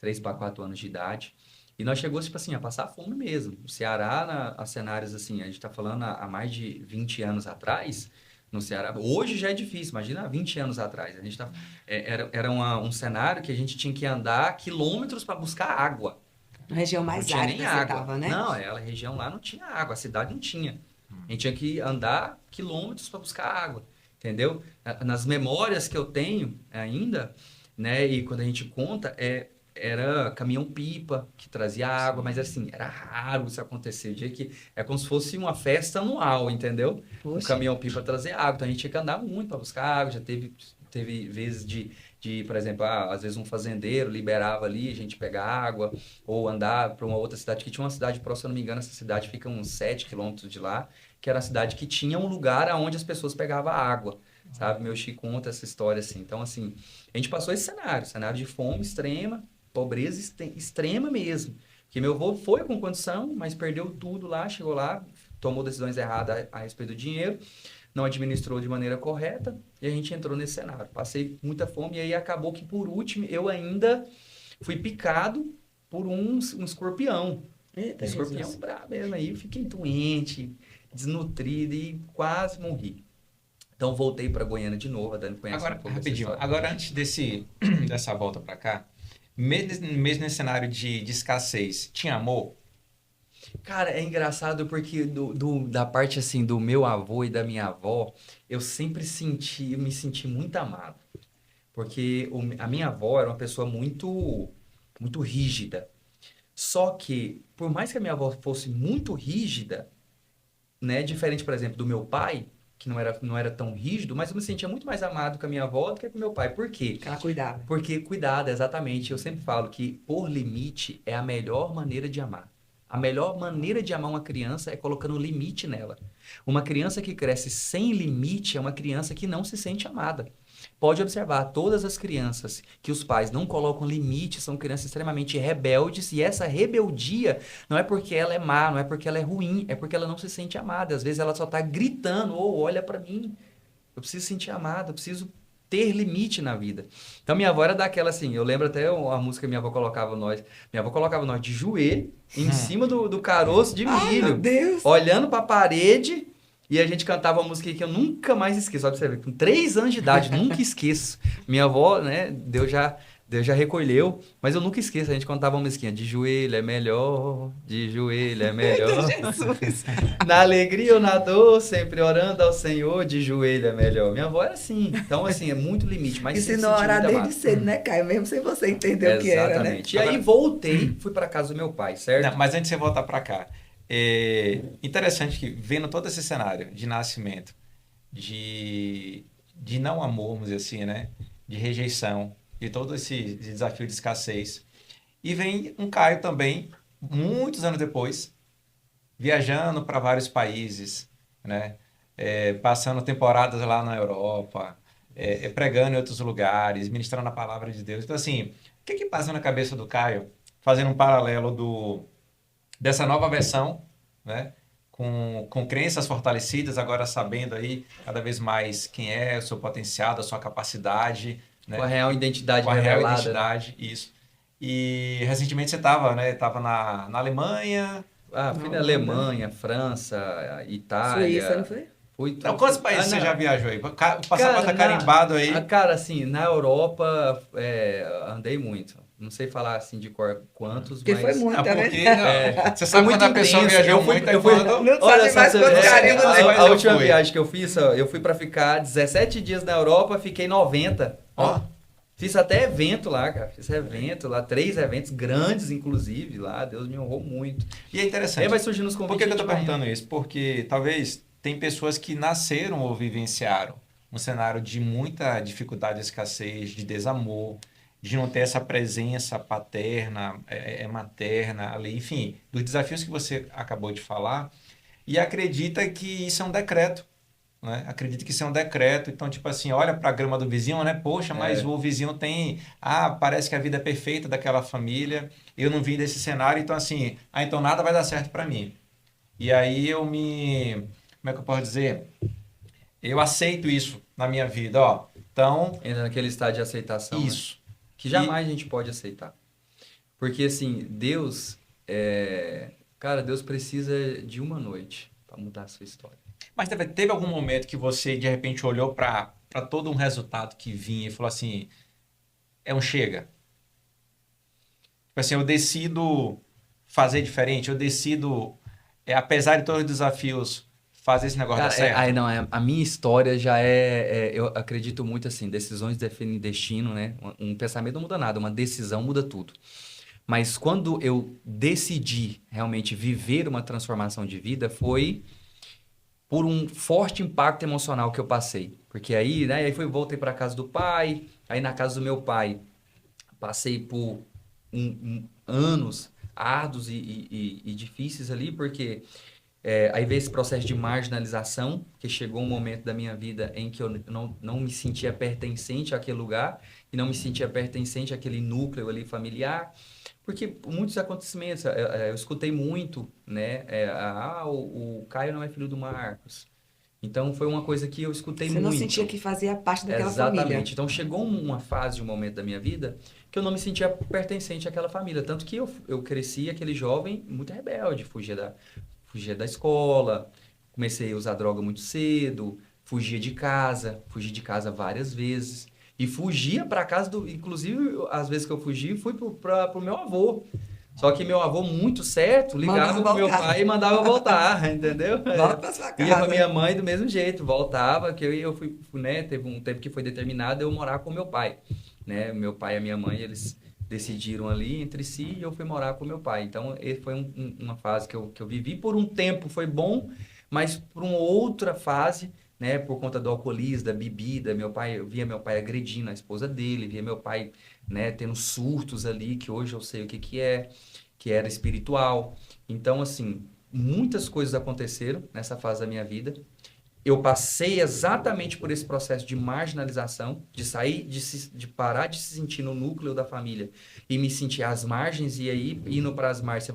3 para 4 anos de idade. E nós chegamos, tipo assim, a passar fome mesmo. O Ceará, a cenários assim, a gente está falando há mais de 20 anos atrás, no Ceará. Hoje já é difícil, imagina há 20 anos atrás. A gente era um cenário que a gente tinha que andar quilômetros para buscar água. Na região Não mais tinha nem árida você água. tava, né? Não, a região lá não tinha água, a cidade não tinha. A gente tinha que andar quilômetros para buscar água, entendeu? Nas memórias que eu tenho ainda, né, e quando a gente conta, era caminhão-pipa que trazia água, mas assim, era raro isso acontecer. O dia que é como se fosse uma festa anual, entendeu? O Poxa, caminhão-pipa trazer água, então a gente tinha que andar muito para buscar água, já teve vezes por exemplo, às vezes um fazendeiro liberava ali, a gente pegar água, ou andar para uma outra cidade, que tinha uma cidade próxima, se eu não me engano, essa cidade fica uns 7 quilômetros de lá, que era a cidade que tinha um lugar onde as pessoas pegavam água, sabe? Meu Chico conta essa história assim. Então, assim, a gente passou esse cenário de fome extrema, pobreza extrema mesmo. Que meu avô foi com condição, mas perdeu tudo lá, chegou lá, tomou decisões erradas a respeito do dinheiro, não administrou de maneira correta e a gente entrou nesse cenário. Passei muita fome e aí acabou que, por último, eu ainda fui picado por um escorpião. eita, Escorpião Jesus. brabo mesmo. Aí eu fiquei doente, desnutrido e quase morri. Então voltei para Goiânia de novo, a Dani conhece Agora, um pouco dessa rapidinho, história. agora antes dessa volta pra cá, mesmo nesse cenário de escassez, tinha amor? Cara, é engraçado porque da parte assim do meu avô e da minha avó, eu sempre me senti muito amado. Porque a minha avó era uma pessoa muito, muito rígida. Só que, por mais que a minha avó fosse muito rígida, né, diferente, por exemplo, do meu pai, que não era tão rígido, mas eu me sentia muito mais amado com a minha avó do que com o meu pai. Por quê? Que ela cuidava. Porque cuidado, exatamente. Eu sempre falo que pôr limite é a melhor maneira de amar. A melhor maneira de amar uma criança é colocando limite nela. Uma criança que cresce sem limite é uma criança que não se sente amada. Pode observar, todas as crianças que os pais não colocam limite são crianças extremamente rebeldes, e essa rebeldia não é porque ela é má, não é porque ela é ruim, é porque ela não se sente amada. Às vezes ela só está gritando: "Oh, olha para mim, eu preciso sentir amada, eu preciso ter limite na vida". Então minha avó era daquela assim, eu lembro até a música que minha avó colocava nós de joelho em cima do caroço de Ai, meu milho, Deus! olhando para a parede, e a gente cantava uma música que eu nunca mais esqueço. Olha pra você ver, com 3 anos de idade, nunca esqueço. Minha avó, né, Deus já recolheu, mas eu nunca esqueço. A gente cantava uma musiquinha: de joelho é melhor, de joelho é melhor. Jesus! Na alegria ou na dor, sempre orando ao Senhor, de joelho é melhor. Minha avó era assim. Então, assim, é muito limite, mas sempre Ensinou a senti orar muito desde amado. cedo, né, Caio? Mesmo sem você entender o que era, né? Exatamente. E aí voltei, fui para casa do meu pai, certo? Não, mas antes de você voltar para cá, é interessante que, vendo todo esse cenário de nascimento, de não amor, vamos dizer assim, né? De rejeição, de todo esse desafio de escassez. E vem um Caio também, muitos anos depois, viajando para vários países, né? Passando temporadas lá na Europa, pregando em outros lugares, ministrando a palavra de Deus. Então, assim, o que passa na cabeça do Caio, fazendo um paralelo dessa nova versão, né, com crenças fortalecidas, agora sabendo aí cada vez mais quem é, o seu potencial, a sua capacidade, né? Com a real identidade Com a real revelada, né? identidade, isso. E recentemente você estava, né? Tava na Alemanha. Ah, fui na Holanda. Alemanha, França, Suíça, não Itália. foi? Fui Então, quantos países você não. já viajou aí? O passaporte Cara, tá carimbado aí. Cara, assim, na Europa, andei muito. Não sei falar assim de cor quantos, Porque foi mas... muito, Ah, tá porque vendo? não, você Foi sabe muito quando a pessoa intenso. viajou Eu fui- muito, eu é fui- quando... Não Olha sabe só, mais você quantos vê, carimbos mas eu a eu última fui. viagem que eu fiz, eu fui pra ficar 17 dias na Europa, fiquei 90. Ó, Fiz até evento lá, cara. Fiz evento lá, 3 eventos grandes, inclusive, lá. Deus me honrou muito. e é interessante. Aí vai surgindo os Por convites. que que eu tô a gente vai perguntando isso? Porque talvez tem pessoas que nasceram ou vivenciaram um cenário de muita dificuldade, escassez, de desamor, de não ter essa presença paterna, materna ali, enfim, dos desafios que você acabou de falar, e acredita que isso é um decreto, né? Acredita que isso é um decreto, então tipo assim, olha para a grama do vizinho, né? Poxa, mas o vizinho tem, parece que a vida é perfeita daquela família, eu não vim desse cenário, então assim, então nada vai dar certo para mim. E aí como é que eu posso dizer? Eu aceito isso na minha vida, ó. Então, entra naquele estado de aceitação, né? isso. Que jamais a gente pode aceitar. Porque, assim, Deus, cara, Deus precisa de uma noite para mudar a sua história. Mas teve algum momento que você, de repente, olhou para todo um resultado que vinha e falou assim, é um chega. Tipo assim, eu decido fazer diferente, eu decido, apesar de todos os desafios, fazer esse negócio dar Cara, certo. a minha história já eu acredito muito assim, decisões definem destino, né? Um pensamento não muda nada, uma decisão muda tudo. Mas quando eu decidi realmente viver uma transformação de vida, foi por um forte impacto emocional que eu passei. Porque aí, né, voltei para casa do pai, aí na casa do meu pai, passei por anos árduos e difíceis ali, porque aí veio esse processo de marginalização, que chegou um momento da minha vida em que eu não me sentia pertencente àquele lugar e não me sentia pertencente àquele núcleo ali familiar, porque muitos acontecimentos, eu escutei muito, né? O Caio não é filho do Marcos. Então foi uma coisa que eu escutei Você não muito. sentia que fazia parte daquela Exatamente. família. Então chegou uma fase, um momento da minha vida que eu não me sentia pertencente àquela família. Tanto que eu cresci aquele jovem muito rebelde, fugia da escola, comecei a usar droga muito cedo, fugi de casa várias vezes. E fugia para casa inclusive, às vezes que eu fugi, fui pro meu avô. Só que meu avô, muito certo, ligava Mandava pro meu voltar. pai e mandava voltar, entendeu? Volta pra sua Ia com a casa. minha mãe do mesmo jeito, voltava, que eu fui, né? Teve um tempo que foi determinado eu morar com meu pai, né? Meu pai e a minha mãe, eles decidiram ali entre si e eu fui morar com meu pai. Então, foi uma fase que eu vivi. Por um tempo foi bom, mas por uma outra fase, né? Por conta do alcoolismo, da bebida, eu via meu pai agredindo a esposa dele, via meu pai, né? Tendo surtos ali, que hoje eu sei o que é, que era espiritual. Então, assim, muitas coisas aconteceram nessa fase da minha vida. Eu passei exatamente por esse processo de marginalização, de sair, de parar de se sentir no núcleo da família e me sentir às margens, e aí, indo para as margens,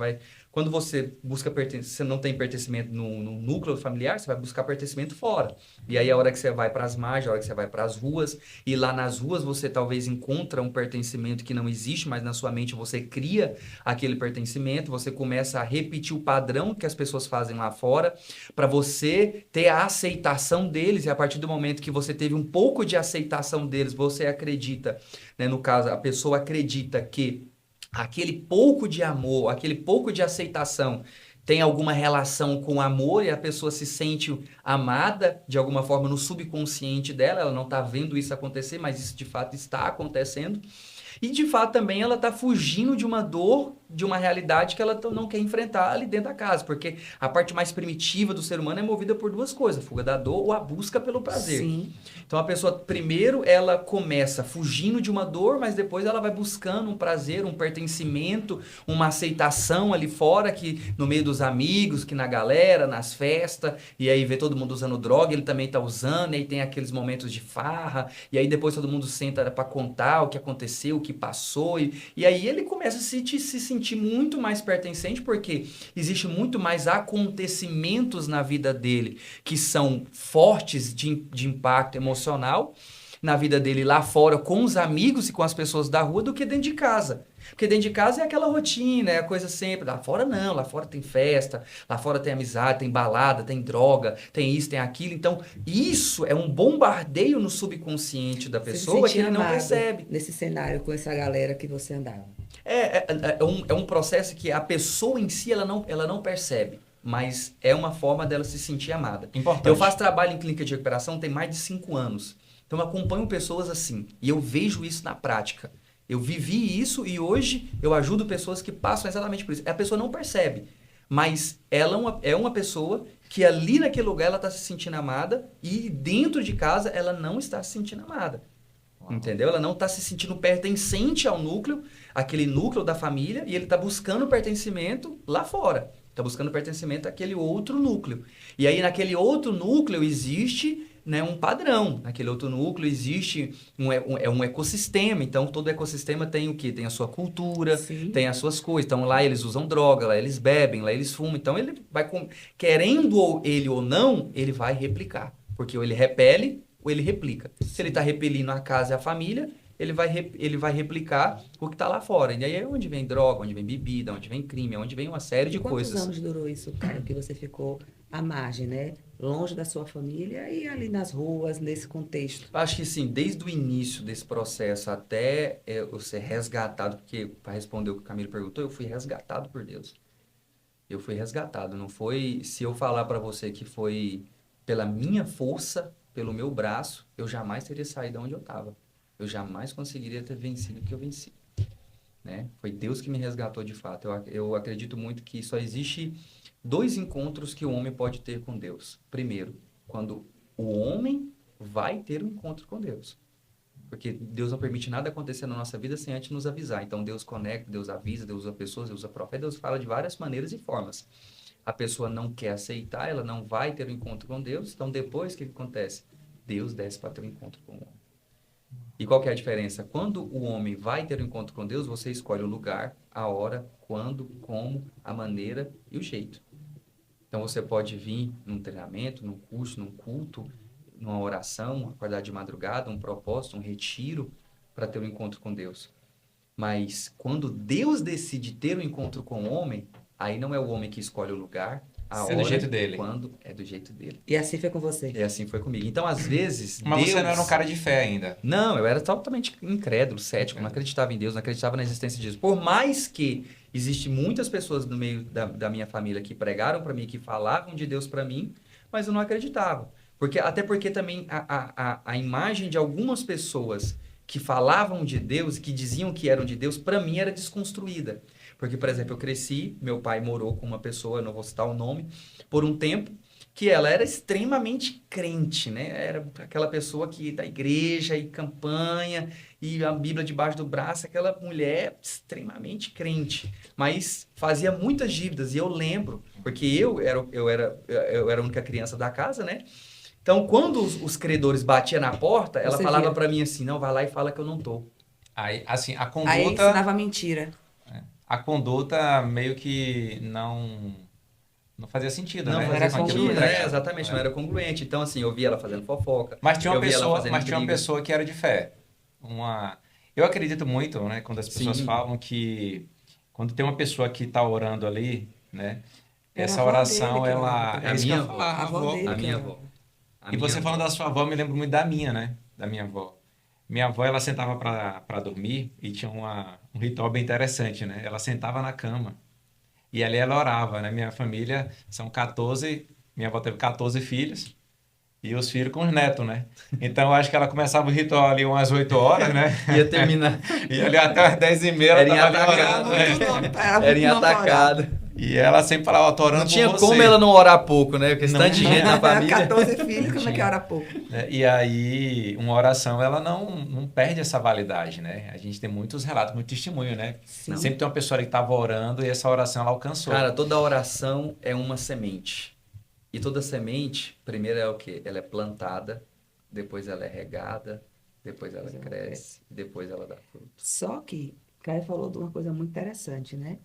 quando você busca você não tem pertencimento no núcleo familiar, você vai buscar pertencimento fora. E aí, a hora que você vai para as margens, a hora que você vai para as ruas, e lá nas ruas você talvez encontra um pertencimento que não existe, mas na sua mente você cria aquele pertencimento, você começa a repetir o padrão que as pessoas fazem lá fora, para você ter a aceitação deles, e a partir do momento que você teve um pouco de aceitação deles, você acredita, né, no caso, a pessoa acredita que aquele pouco de amor, aquele pouco de aceitação tem alguma relação com amor e a pessoa se sente amada de alguma forma no subconsciente dela, ela não está vendo isso acontecer, mas isso de fato está acontecendo. E de fato também ela está fugindo de uma dor, de uma realidade que ela não quer enfrentar ali dentro da casa, porque a parte mais primitiva do ser humano é movida por duas coisas, a fuga da dor ou a busca pelo prazer. Sim. Então a pessoa primeiro ela começa fugindo de uma dor, mas depois ela vai buscando um prazer, um pertencimento, uma aceitação ali fora, que no meio dos amigos, que na galera, nas festas, e aí vê todo mundo usando droga, ele também está usando, e aí tem aqueles momentos de farra, e aí depois todo mundo senta para contar o que aconteceu, o que passou, e aí ele começa a se sentir sentir muito mais pertencente, porque existe muito mais acontecimentos na vida dele que são fortes de impacto emocional na vida dele lá fora com os amigos e com as pessoas da rua do que dentro de casa. Porque dentro de casa é aquela rotina, é a coisa sempre. Lá fora não, lá fora tem festa, lá fora tem amizade, tem balada, tem droga, tem isso, tem aquilo. Então, isso é um bombardeio no subconsciente da Você se pessoa que sentia ele não amado percebe. nesse cenário com essa galera que você andava. É um processo que a pessoa em si ela não percebe, mas é uma forma dela se sentir amada. Importante. Eu faço trabalho em clínica de recuperação tem mais de 5 anos. Então eu acompanho pessoas assim e eu vejo isso na prática. Eu vivi isso e hoje eu ajudo pessoas que passam exatamente por isso. A pessoa não percebe, mas ela é uma pessoa que ali naquele lugar ela está se sentindo amada e dentro de casa ela não está se sentindo amada. Entendeu? Ela não está se sentindo pertencente ao núcleo, aquele núcleo da família, e ele está buscando pertencimento lá fora. Está buscando pertencimento àquele outro núcleo. E aí, naquele outro núcleo, existe, né, um padrão. Naquele outro núcleo existe um ecossistema. Então, todo ecossistema tem o quê? Tem a sua cultura, Sim. tem as suas coisas. Então, lá eles usam droga, lá eles bebem, lá eles fumam. Então, ele vai, querendo ele ou não, ele vai replicar. Porque ou ele repele ou ele replica. Se ele está repelindo a casa e a família, ele vai replicar o que está lá fora. E aí é onde vem droga, onde vem bebida, onde vem crime, onde vem uma série de Quantos coisas. anos durou isso, cara, que você ficou à margem, né? Longe da sua família e ali nas ruas, nesse contexto? Acho que sim, desde o início desse processo até eu ser resgatado, porque para responder o que o Camilo perguntou, eu fui resgatado por Deus. Eu fui resgatado, não foi... Se eu falar para você que foi pela minha força, pelo meu braço, eu jamais teria saído de onde eu estava. Eu jamais conseguiria ter vencido o que eu venci. Né? Foi Deus que me resgatou de fato. Eu acredito muito que só existe 2 encontros que o homem pode ter com Deus. Primeiro, quando o homem vai ter um encontro com Deus. Porque Deus não permite nada acontecer na nossa vida sem antes nos avisar. Então Deus conecta, Deus avisa, Deus usa pessoas, Deus usa profeta, Deus fala de várias maneiras e formas. A pessoa não quer aceitar, ela não vai ter um encontro com Deus. Então depois, o que acontece? Deus desce para ter um encontro com o homem. E qual que é a diferença? Quando o homem vai ter um encontro com Deus, você escolhe o lugar, a hora, quando, como, a maneira e o jeito. Então você pode vir num treinamento, num curso, num culto, numa oração, acordar de madrugada, um propósito, um retiro para ter um encontro com Deus. Mas quando Deus decide ter um encontro com o homem, aí não é o homem que escolhe o lugar, a hora, do jeito dele. quando é do jeito dele. E assim foi com você? E assim foi comigo. Então, às vezes, Mas Deus... você não era um cara de fé ainda. Não, eu era totalmente incrédulo, cético, não acreditava em Deus, não acreditava na existência de Deus. Por mais que existe muitas pessoas no meio da minha família que pregaram para mim, que falavam de Deus para mim, mas eu não acreditava. Até porque também a imagem de algumas pessoas que falavam de Deus, que diziam que eram de Deus, para mim era desconstruída. Porque, por exemplo, eu cresci, meu pai morou com uma pessoa, não vou citar o nome, por um tempo, que ela era extremamente crente, né? Era aquela pessoa que da igreja e campanha e a Bíblia debaixo do braço, aquela mulher extremamente crente, mas fazia muitas dívidas. E eu lembro, porque eu era a única criança da casa, né? Então, quando os credores batiam na porta, ela Você falava via. para mim assim, não, vai lá e fala que eu não tô. Aí, assim, a Aí conduta, ensinava mentira. a conduta meio que não fazia sentido, Não né? fazia era sentido, congruente. né? Exatamente, não era congruente. Então, assim, eu via ela fazendo fofoca, Mas tinha uma eu via ela pessoa, fazendo mas tinha uma intriga. pessoa que era de fé. Eu acredito muito, né, quando as pessoas Sim. falam que quando tem uma pessoa que está orando ali, né, Era essa a avó oração, dele que ela, orava. é isso que eu ia A minha falar, avó. a A avó avó. dele. A que minha era- avó. A E minha você avó. falando da sua avó, me lembro muito da minha, né? Da minha avó. Minha avó, ela sentava para dormir e tinha um ritual bem interessante, né? Ela sentava na cama e ali ela orava, né? Minha família são 14, minha avó teve 14 filhos e os filhos com os netos, né? Então eu acho que ela começava o ritual ali umas 8 horas, né? Ia terminar. E ali até umas 10h30 ela Era em tava ali atacado. orando, né? Era em atacado. E ela sempre falava, ó, tô orando Não por tinha você. como ela não orar pouco, né? Porque esse Não tanto de tinha. gente na família. 14 filhos, como é que Tinha. ora pouco? Né? E aí, uma oração, ela não perde essa validade, né? A gente tem muitos relatos, muito testemunho, né? Sim. Sempre tem uma pessoa ali que estava orando e essa oração ela alcançou. Cara, toda oração é uma semente. E toda semente, primeiro é o quê? Ela é plantada, depois ela é regada, depois ela cresce, depois ela dá fruto. Só que Caio falou de uma coisa muito interessante, né?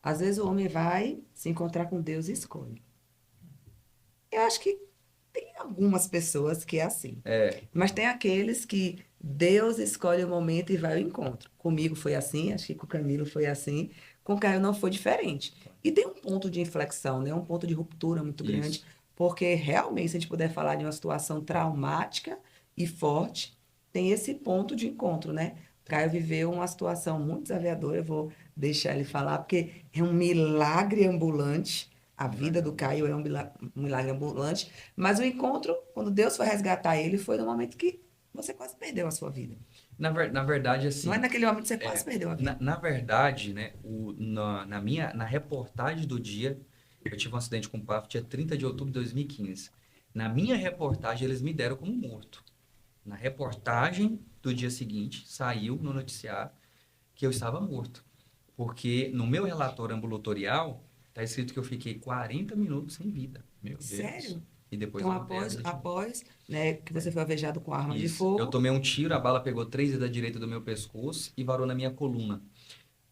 Às vezes o homem vai se encontrar com Deus e escolhe. Eu acho que tem algumas pessoas que é assim. É, Mas tem aqueles que Deus escolhe o momento e vai ao encontro. Comigo foi assim, acho que com o Camilo foi assim, com o Caio não foi diferente. E tem um ponto de inflexão, né? Um ponto de ruptura muito grande, isso. porque realmente, se a gente puder falar de uma situação traumática e forte, tem esse ponto de encontro, né? O Caio viveu uma situação muito desafiadora, eu vou deixar ele falar, porque é um milagre ambulante. A vida do Caio é um milagre ambulante. Mas o encontro, quando Deus foi resgatar ele, foi no momento que você quase perdeu a sua vida. Na verdade, Não é assim, naquele momento que você quase perdeu a vida. na verdade, né, na reportagem do dia, eu tive um acidente com o PAF dia 30 de outubro de 2015. Na minha reportagem, eles me deram como morto. Na reportagem do dia seguinte, saiu no noticiário que eu estava morto. Porque no meu relatório ambulatorial, está escrito que eu fiquei 40 minutos sem vida. Meu Deus. Sério? E depois Então, eu voltei à vida de novo. após, né, que você foi alvejado com arma de Isso. Eu fogo, tomei um tiro, a bala pegou 3 da direita do meu pescoço e varou na minha coluna.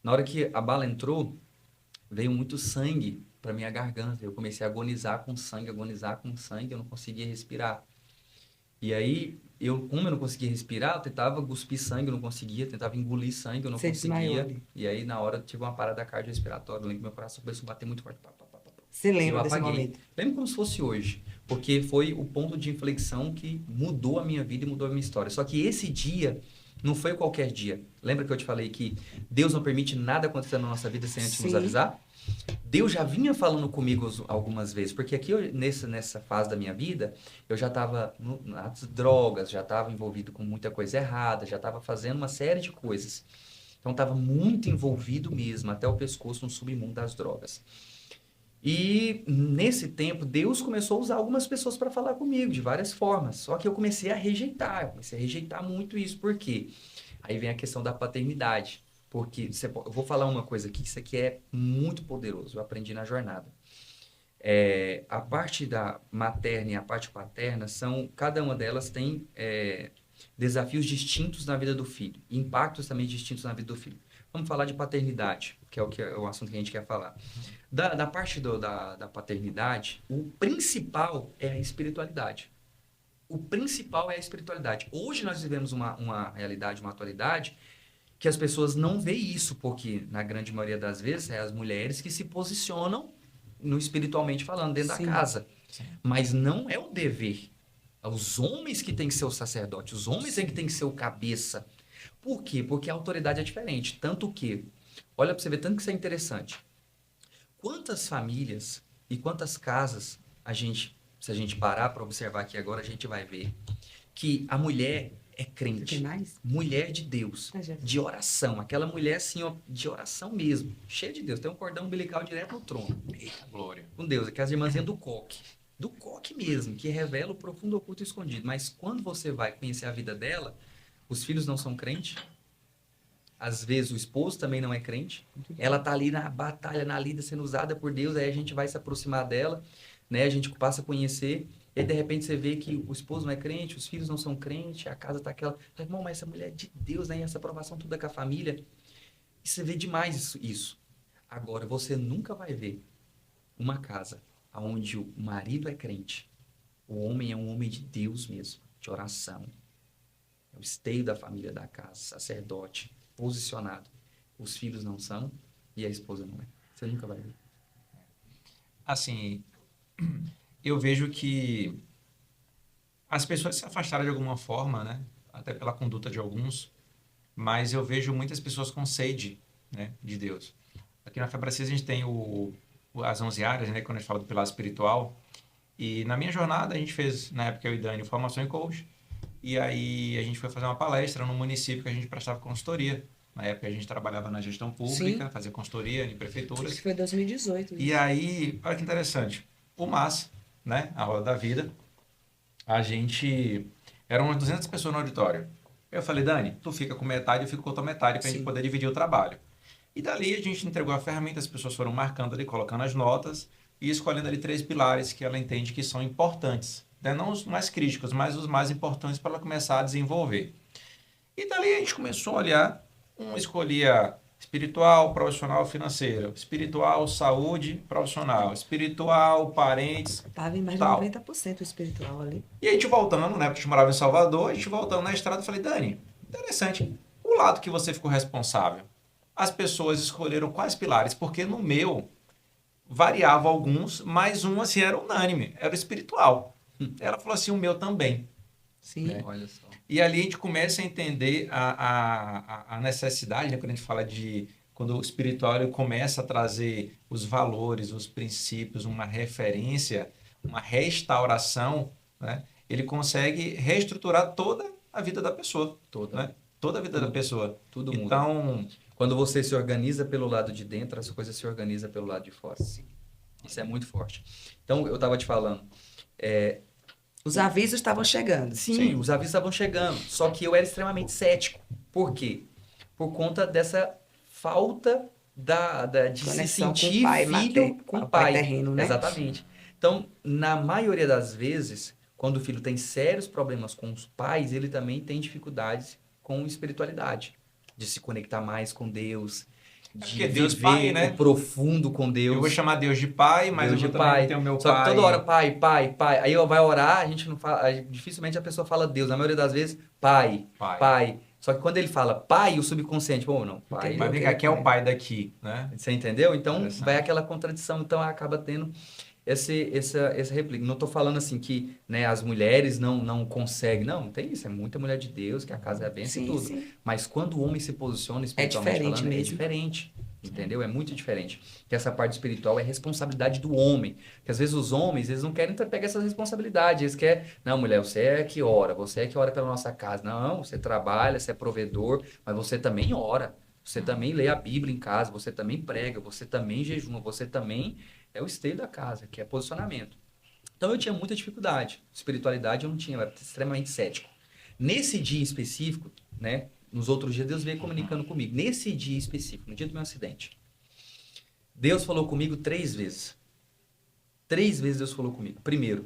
Na hora que a bala entrou, veio muito sangue para minha garganta. Eu comecei a agonizar com sangue, eu não conseguia respirar. E aí, como eu não conseguia respirar, eu tentava cuspir sangue, eu não conseguia, tentava engolir sangue, eu não você desmaiou conseguia. ali. E aí, na hora, eu tive uma parada cardiorrespiratória. Eu lembro que meu coração começou a bater muito forte. Pá, pá, pá, pá, pá. Você E eu lembra desse apaguei. momento? Lembro como se fosse hoje, porque foi o ponto de inflexão que mudou a minha vida e mudou a minha história. Só que esse dia não foi qualquer dia. Lembra que eu te falei que Deus não permite nada acontecer na nossa vida sem antes nos Sim. avisar? Deus já vinha falando comigo algumas vezes, porque aqui nessa fase da minha vida, eu já estava nas drogas, já estava envolvido com muita coisa errada, já estava fazendo uma série de coisas. Então estava muito envolvido mesmo, até o pescoço no submundo das drogas. E nesse tempo, Deus começou a usar algumas pessoas para falar comigo de várias formas. Só que eu comecei a rejeitar muito isso. Por quê? Aí vem a questão da paternidade. Porque eu vou falar uma coisa aqui, isso aqui é muito poderoso, eu aprendi na jornada. A parte da materna e a parte paterna cada uma delas tem desafios distintos na vida do filho, impactos também distintos na vida do filho. Vamos falar de paternidade, que é o assunto que a gente quer falar. Da parte da paternidade, o principal é a espiritualidade. O principal é a espiritualidade. Hoje nós vivemos uma realidade, uma atualidade, que as pessoas não veem isso, porque na grande maioria das vezes é as mulheres que se posicionam no espiritualmente falando, dentro Sim. da casa. Sim. Mas não é o dever. É os homens que têm que ser o sacerdote, os homens é que têm que ser o cabeça. Por quê? Porque a autoridade é diferente. Tanto que, olha para você ver, tanto que isso é interessante. Quantas famílias e quantas casas se a gente parar para observar aqui agora, a gente vai ver que a mulher é Você tem crente, mais? mulher de Deus, Ah, já. de oração, aquela mulher assim, ó, de oração mesmo, cheia de Deus, tem um cordão umbilical direto no trono, Eita, glória. com Deus, aquelas irmãzinhas do coque mesmo, que revela o profundo oculto escondido, mas quando você vai conhecer a vida dela, os filhos não são crentes, às vezes o esposo também não é crente, ela tá ali na batalha, na lida, sendo usada por Deus, aí a gente vai se aproximar dela, né, a gente passa a conhecer, e aí, de repente, você vê que o esposo não é crente, os filhos não são crentes, a casa tá aquela... Irmão, mas essa mulher é de Deus, né? E essa aprovação toda com a família. E você vê demais isso. Agora, você nunca vai ver uma casa onde o marido é crente. O homem é um homem de Deus mesmo, de oração. É o esteio da família da casa, sacerdote, posicionado. Os filhos não são e a esposa não é. Você nunca vai ver. Assim, eu vejo que as pessoas se afastaram de alguma forma, né? Até pela conduta de alguns, mas eu vejo muitas pessoas com sede, né, de Deus. Aqui na Febracis a gente tem as 11 áreas, né, quando a gente fala do pilar espiritual, e na minha jornada a gente fez, na época eu e Dani, formação em coach, e aí a gente foi fazer uma palestra no município que a gente prestava consultoria. Na época a gente trabalhava na gestão pública, Sim. fazia consultoria em Acho prefeituras. que foi 2018. E aí, olha que interessante, o MAS, né, a Roda da Vida, a gente... Eram umas 200 pessoas no auditório. Eu falei, Dani, tu fica com metade, eu fico com outra metade para a gente Sim. poder dividir o trabalho. E dali a gente entregou a ferramenta, as pessoas foram marcando ali, colocando as notas e escolhendo ali 3 pilares que ela entende que são importantes. Né? Não os mais críticos, mas os mais importantes para ela começar a desenvolver. E dali a gente começou a olhar, um escolhia Espiritual, profissional, financeira. Espiritual, saúde, profissional. Espiritual, parentes, Tava em mais de tal. 90% espiritual ali. E a gente voltando, né? Porque a gente morava em Salvador, a gente voltando na estrada, eu falei, Dani, interessante. O lado que você ficou responsável, as pessoas escolheram quais pilares? Porque no meu variava alguns, mas um assim era unânime, era o espiritual. Ela falou assim, o meu também. Sim. Olha só. E ali a gente começa a entender a necessidade, né? Quando a gente fala de... Quando o espiritual ele começa a trazer os valores, os princípios, uma referência, uma restauração, né? Ele consegue reestruturar toda a vida da pessoa, Toda. né? Toda a vida da pessoa. Tudo muda. Então, Quando você se organiza pelo lado de dentro, as coisas se organizam pelo lado de fora. Isso é muito forte. Então, eu estava te falando, Os avisos estavam chegando. sim, os avisos estavam chegando, só que eu era extremamente cético. Por quê? Por conta dessa falta de se Conexão com o sentir pai filho com o pai. terreno, né? Exatamente. Então, na maioria das vezes, quando o filho tem sérios problemas com os pais, ele também tem dificuldades com espiritualidade, de se conectar mais com Deus, de porque Deus viver pai, né? o profundo com Deus. eu vou chamar Deus de pai, mas Deus eu de vou também pai. ter o meu Só pai. que toda hora pai, pai, pai. Aí vai orar, a gente não fala, dificilmente a pessoa fala Deus. Na maioria das vezes, pai, Pai. pai. Só que quando ele fala pai, o subconsciente, pô, não, pai. Entendeu? Mas vem cá, quem é o pai daqui, né? Você entendeu? Então Interessante. vai aquela contradição, então acaba tendo essa réplica. Não estou falando assim que, né, as mulheres não conseguem. Não tem isso. É muita mulher de Deus, que a casa é a bênção e Sim, tudo. sim. Mas quando o homem se posiciona espiritualmente diferente falando, é mesmo. diferente. Entendeu? É muito diferente. Que essa parte espiritual é responsabilidade do homem. Que às vezes os homens, eles não querem pegar essa responsabilidade. Eles querem, não, mulher, você é que ora pela nossa casa. Não, você trabalha, você é provedor, mas você também ora. Você também lê a Bíblia em casa, você também prega, você também jejuma, você também é o esteio da casa, que é posicionamento. Então eu tinha muita dificuldade. Espiritualidade eu não tinha, eu era extremamente cético. Nesse dia específico, né? Nos outros dias, Deus veio comunicando comigo. Nesse dia específico, no dia do meu acidente, Deus falou comigo 3 vezes. 3 vezes Deus falou comigo. Primeiro,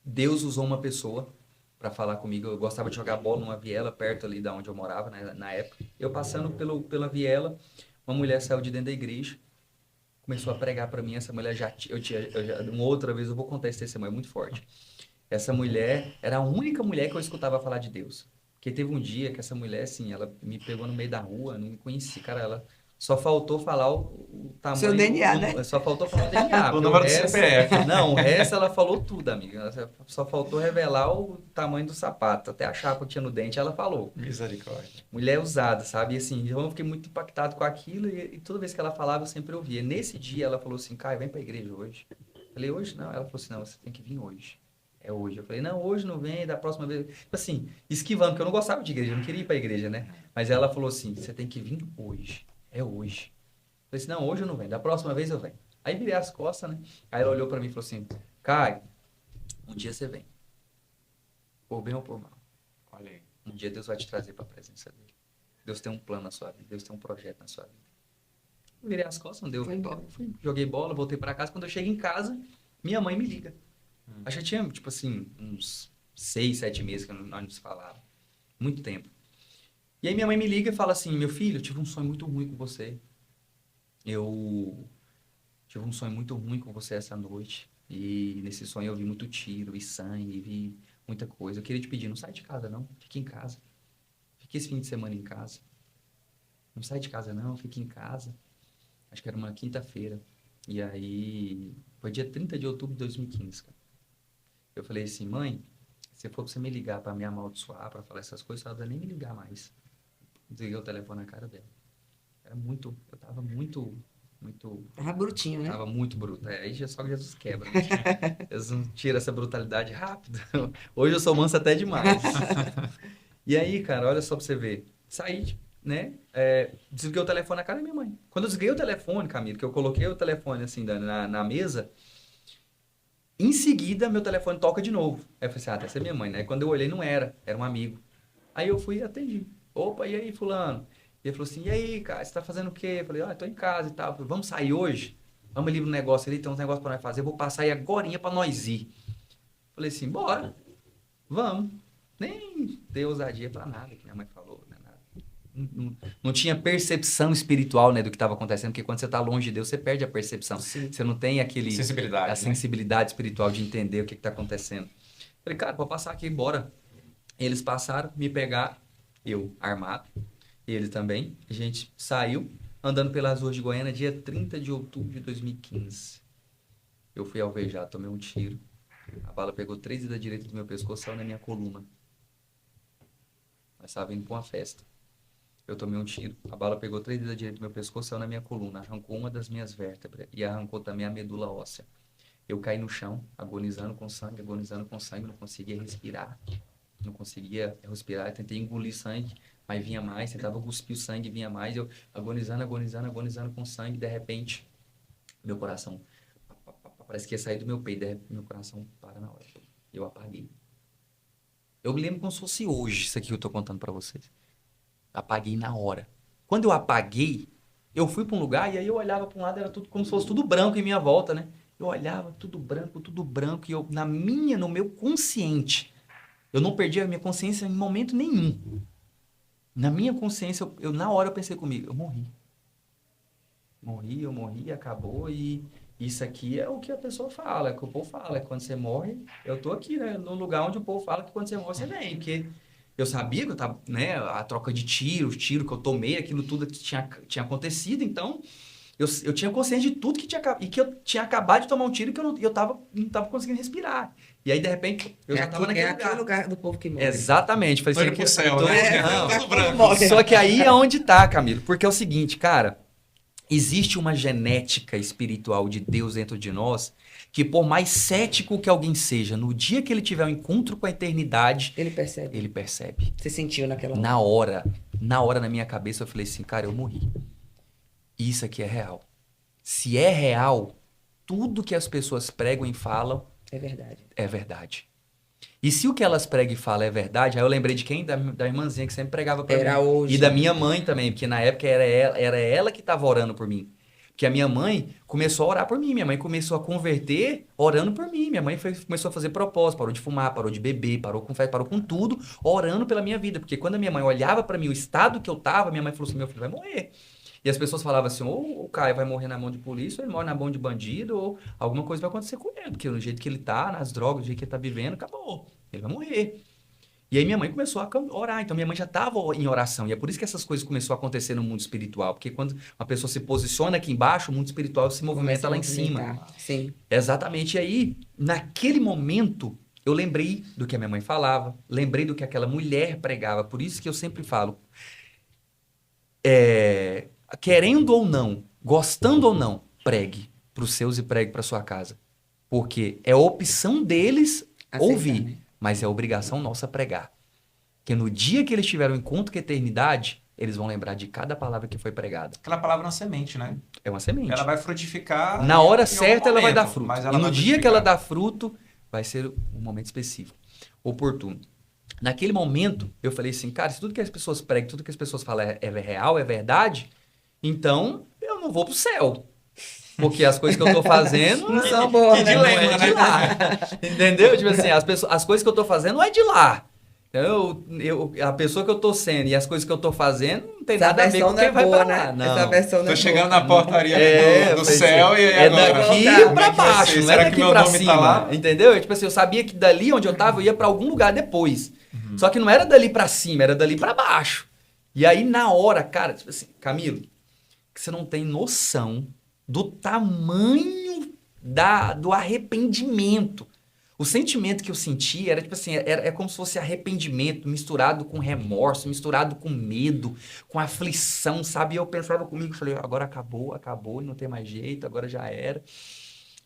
Deus usou uma pessoa para falar comigo. Eu gostava de jogar bola numa viela perto ali da onde eu morava, né, na época. Eu passando pela viela, uma mulher saiu de dentro da igreja, começou a pregar para mim. Essa mulher uma outra vez eu vou contar esse testemunho, é muito forte. Essa mulher era a única mulher que eu escutava falar de Deus. Porque teve um dia que essa mulher, assim, ela me pegou no meio da rua, não me conhecia, cara, ela só faltou falar o tamanho... Seu DNA, né? Só faltou falar o DNA. O número do CPF. Não, o resto ela falou tudo, amiga. Só faltou revelar o tamanho do sapato. Até a chapa que tinha no dente, ela falou. Misericórdia. Mulher usada, sabe? E assim, eu fiquei muito impactado com aquilo e toda vez que ela falava, eu sempre ouvia. Nesse dia, ela falou assim, Caio, vem pra igreja hoje. Eu falei, hoje não? Ela falou assim, não, você tem que vir hoje. É hoje. Eu falei, não, hoje não vem, da próxima vez. Tipo assim, esquivando, porque eu não gostava de igreja, eu não queria ir pra igreja, né? Mas ela falou assim, você tem que vir hoje. É hoje. Eu falei assim, não, hoje eu não venho, da próxima vez eu venho. Aí virei as costas, né? Aí ela olhou pra mim e falou assim, Caio, um dia você vem. Por bem ou por mal. Olha aí. Um dia Deus vai te trazer pra presença dele. Deus tem um plano na sua vida, Deus tem um projeto na sua vida. Eu virei as costas, não deu. Foi embora. Joguei bola, voltei pra casa. Quando eu chego em casa, minha mãe me liga. Acho que tinha, tipo assim, uns 6, 7 meses que nós nos falávamos. Muito tempo. E aí minha mãe me liga e fala assim, meu filho, eu tive um sonho muito ruim com você. Eu tive um sonho muito ruim com você essa noite. E nesse sonho eu vi muito tiro e sangue, vi muita coisa. Eu queria te pedir, não sai de casa não, fique em casa. Fique esse fim de semana em casa. Não sai de casa não, fique em casa. Acho que era uma quinta-feira. E aí, foi dia 30 de outubro de 2015, cara. Eu falei assim, mãe, se for pra você me ligar pra me amaldiçoar, pra falar essas coisas, você não vai nem me ligar mais. Desliguei o telefone na cara dela. Eu tava muito... Tava brutinho, né? Tava muito bruto. Aí só que Jesus quebra. Né? Jesus tira essa brutalidade rápido. Hoje eu sou manso até demais. E aí, cara, olha só pra você ver. Saí, né? Desliguei o telefone na cara da minha mãe. Quando eu desliguei o telefone, Camilo, que eu coloquei o telefone assim na mesa, em seguida meu telefone toca de novo. Aí eu falei assim, essa é minha mãe, né? Quando eu olhei, não era um amigo. Aí eu fui e atendi. Opa, e aí, fulano? E ele falou assim, e aí, cara, você tá fazendo o quê? Eu falei, tô em casa e tal. Eu falei, vamos sair hoje? Vamos ali no negócio ali, tem uns negócios pra nós fazer. Eu vou passar aí agorinha pra nós ir. Eu falei assim, bora. Vamos. Nem dei ousadia pra nada que minha mãe falou, né? Nada. não tinha percepção espiritual, né, do que estava acontecendo, porque quando você está longe de Deus, você perde a percepção. Sim. Você não tem aquele... Sensibilidade, a né? sensibilidade espiritual de entender o que está acontecendo. Falei, cara, vou passar aqui, bora. Eles passaram, me pegaram, eu armado, ele também. A gente saiu andando pelas ruas de Goiânia, dia 30 de outubro de 2015. Eu fui alvejado, tomei um tiro. A bala pegou 3 da direita do meu pescoço, saiu na minha coluna. Nós estávamos indo para uma festa. Eu tomei um tiro. A bala pegou 3 da direita do meu pescoço, saiu na minha coluna. Arrancou uma das minhas vértebras e arrancou também a medula óssea. Eu caí no chão, agonizando com sangue, não conseguia respirar. Não conseguia respirar. Eu tentei engolir sangue, mas vinha mais. Tentava cuspir o sangue, vinha mais. Eu agonizando com sangue. De repente, meu coração parece que ia sair do meu peito. De repente, meu coração para na hora. Eu apaguei. Eu me lembro como se fosse hoje isso aqui que eu tô contando para vocês. Apaguei na hora. Quando eu apaguei, eu fui para um lugar e aí eu olhava para um lado, era tudo como se fosse tudo branco em minha volta, né? Eu olhava tudo branco e eu no meu consciente, eu não perdi a minha consciência em momento nenhum. Na minha consciência, na hora eu pensei comigo, eu morri. Eu morri, acabou e isso aqui é o que a pessoa fala, é o que o povo fala, é quando você morre, eu tô aqui, né, no lugar onde o povo fala que quando você morre você vem, porque eu sabia que eu tava, né, a troca de tiro que eu tomei, aquilo tudo que tinha acontecido, então eu tinha consciência de tudo que eu tinha acabado de tomar um tiro e que eu não tava conseguindo respirar. E aí, de repente, eu já tava naquele lugar. É aquele lugar do povo que morre. Exatamente. Falei, Tô indo pro céu, né? Tudo branco. Morre. Só que aí é onde tá, Camilo. Porque é o seguinte, cara, existe uma genética espiritual de Deus dentro de nós que por mais cético que alguém seja, no dia que ele tiver um encontro com a eternidade, Ele percebe. ele percebe. Você sentiu naquela hora. Na hora, na minha cabeça, eu falei assim, cara, eu morri. Isso aqui é real. Se é real, tudo que as pessoas pregam e falam É verdade. é verdade. E se o que elas pregam e falam é verdade, aí eu lembrei de quem? Da irmãzinha que sempre pregava pra Era mim. hoje. E da minha mãe também, porque na época era ela que estava orando por mim. Porque a minha mãe começou a orar por mim, minha mãe começou a converter orando por mim. Minha mãe começou a fazer propósito, parou de fumar, parou de beber, parou com festa, parou com tudo, orando pela minha vida. Porque quando a minha mãe olhava para mim, o estado que eu tava, minha mãe falou assim, meu filho vai morrer. E as pessoas falavam assim, ou o Caio vai morrer na mão de polícia, ou ele morre na mão de bandido, ou alguma coisa vai acontecer com ele. Porque no jeito que ele tá, nas drogas, do jeito que ele tá vivendo, acabou. Ele vai morrer. E aí minha mãe começou a orar. Então minha mãe já estava em oração. E é por isso que essas coisas começaram a acontecer no mundo espiritual. Porque quando uma pessoa se posiciona aqui embaixo, o mundo espiritual se movimenta lá em cima. Sim. Exatamente. E aí, naquele momento, eu lembrei do que a minha mãe falava, lembrei do que aquela mulher pregava. Por isso que eu sempre falo, querendo ou não, gostando ou não, pregue para os seus e pregue para sua casa. Porque é a opção deles Aceitar, ouvir, né? mas é obrigação nossa pregar. Porque no dia que eles tiverem um encontro com a eternidade, eles vão lembrar de cada palavra que foi pregada. Aquela palavra é uma semente, né? É uma semente. Ela vai frutificar. Na hora em algum certa ela vai dar momento, fruto. mas E ela no vai dia que frutificar. ela dá fruto, vai ser um momento específico, oportuno. Naquele momento, eu falei assim, cara, se tudo que as pessoas pregam, tudo que as pessoas falam é real, é verdade, então eu não vou pro céu. Porque as coisas que eu tô fazendo Não são boas, que né? dilema, não é de né? lá. Entendeu? Tipo assim, as coisas que eu tô fazendo não é de lá. Então, a pessoa que eu tô sendo e as coisas que eu tô fazendo não tem Essa nada a ver versão com não é quem vai boa, pra lá. né? Não. Essa versão não Tô é chegando boa. na portaria do falei céu assim, e é agora? daqui Como pra é que vai baixo, ser? não é Será que daqui meu pra nome cima. tá lá? Entendeu? Tipo assim, eu sabia que dali onde eu tava eu ia pra algum lugar depois. Só que não era dali pra cima, era dali pra baixo. E aí na hora, cara, tipo assim, Camilo, que você não tem noção do tamanho do arrependimento. O sentimento que eu senti era tipo assim, é como se fosse arrependimento misturado com remorso, misturado com medo, com aflição, sabe? E eu pensava comigo, falei, agora acabou, não tem mais jeito, agora já era.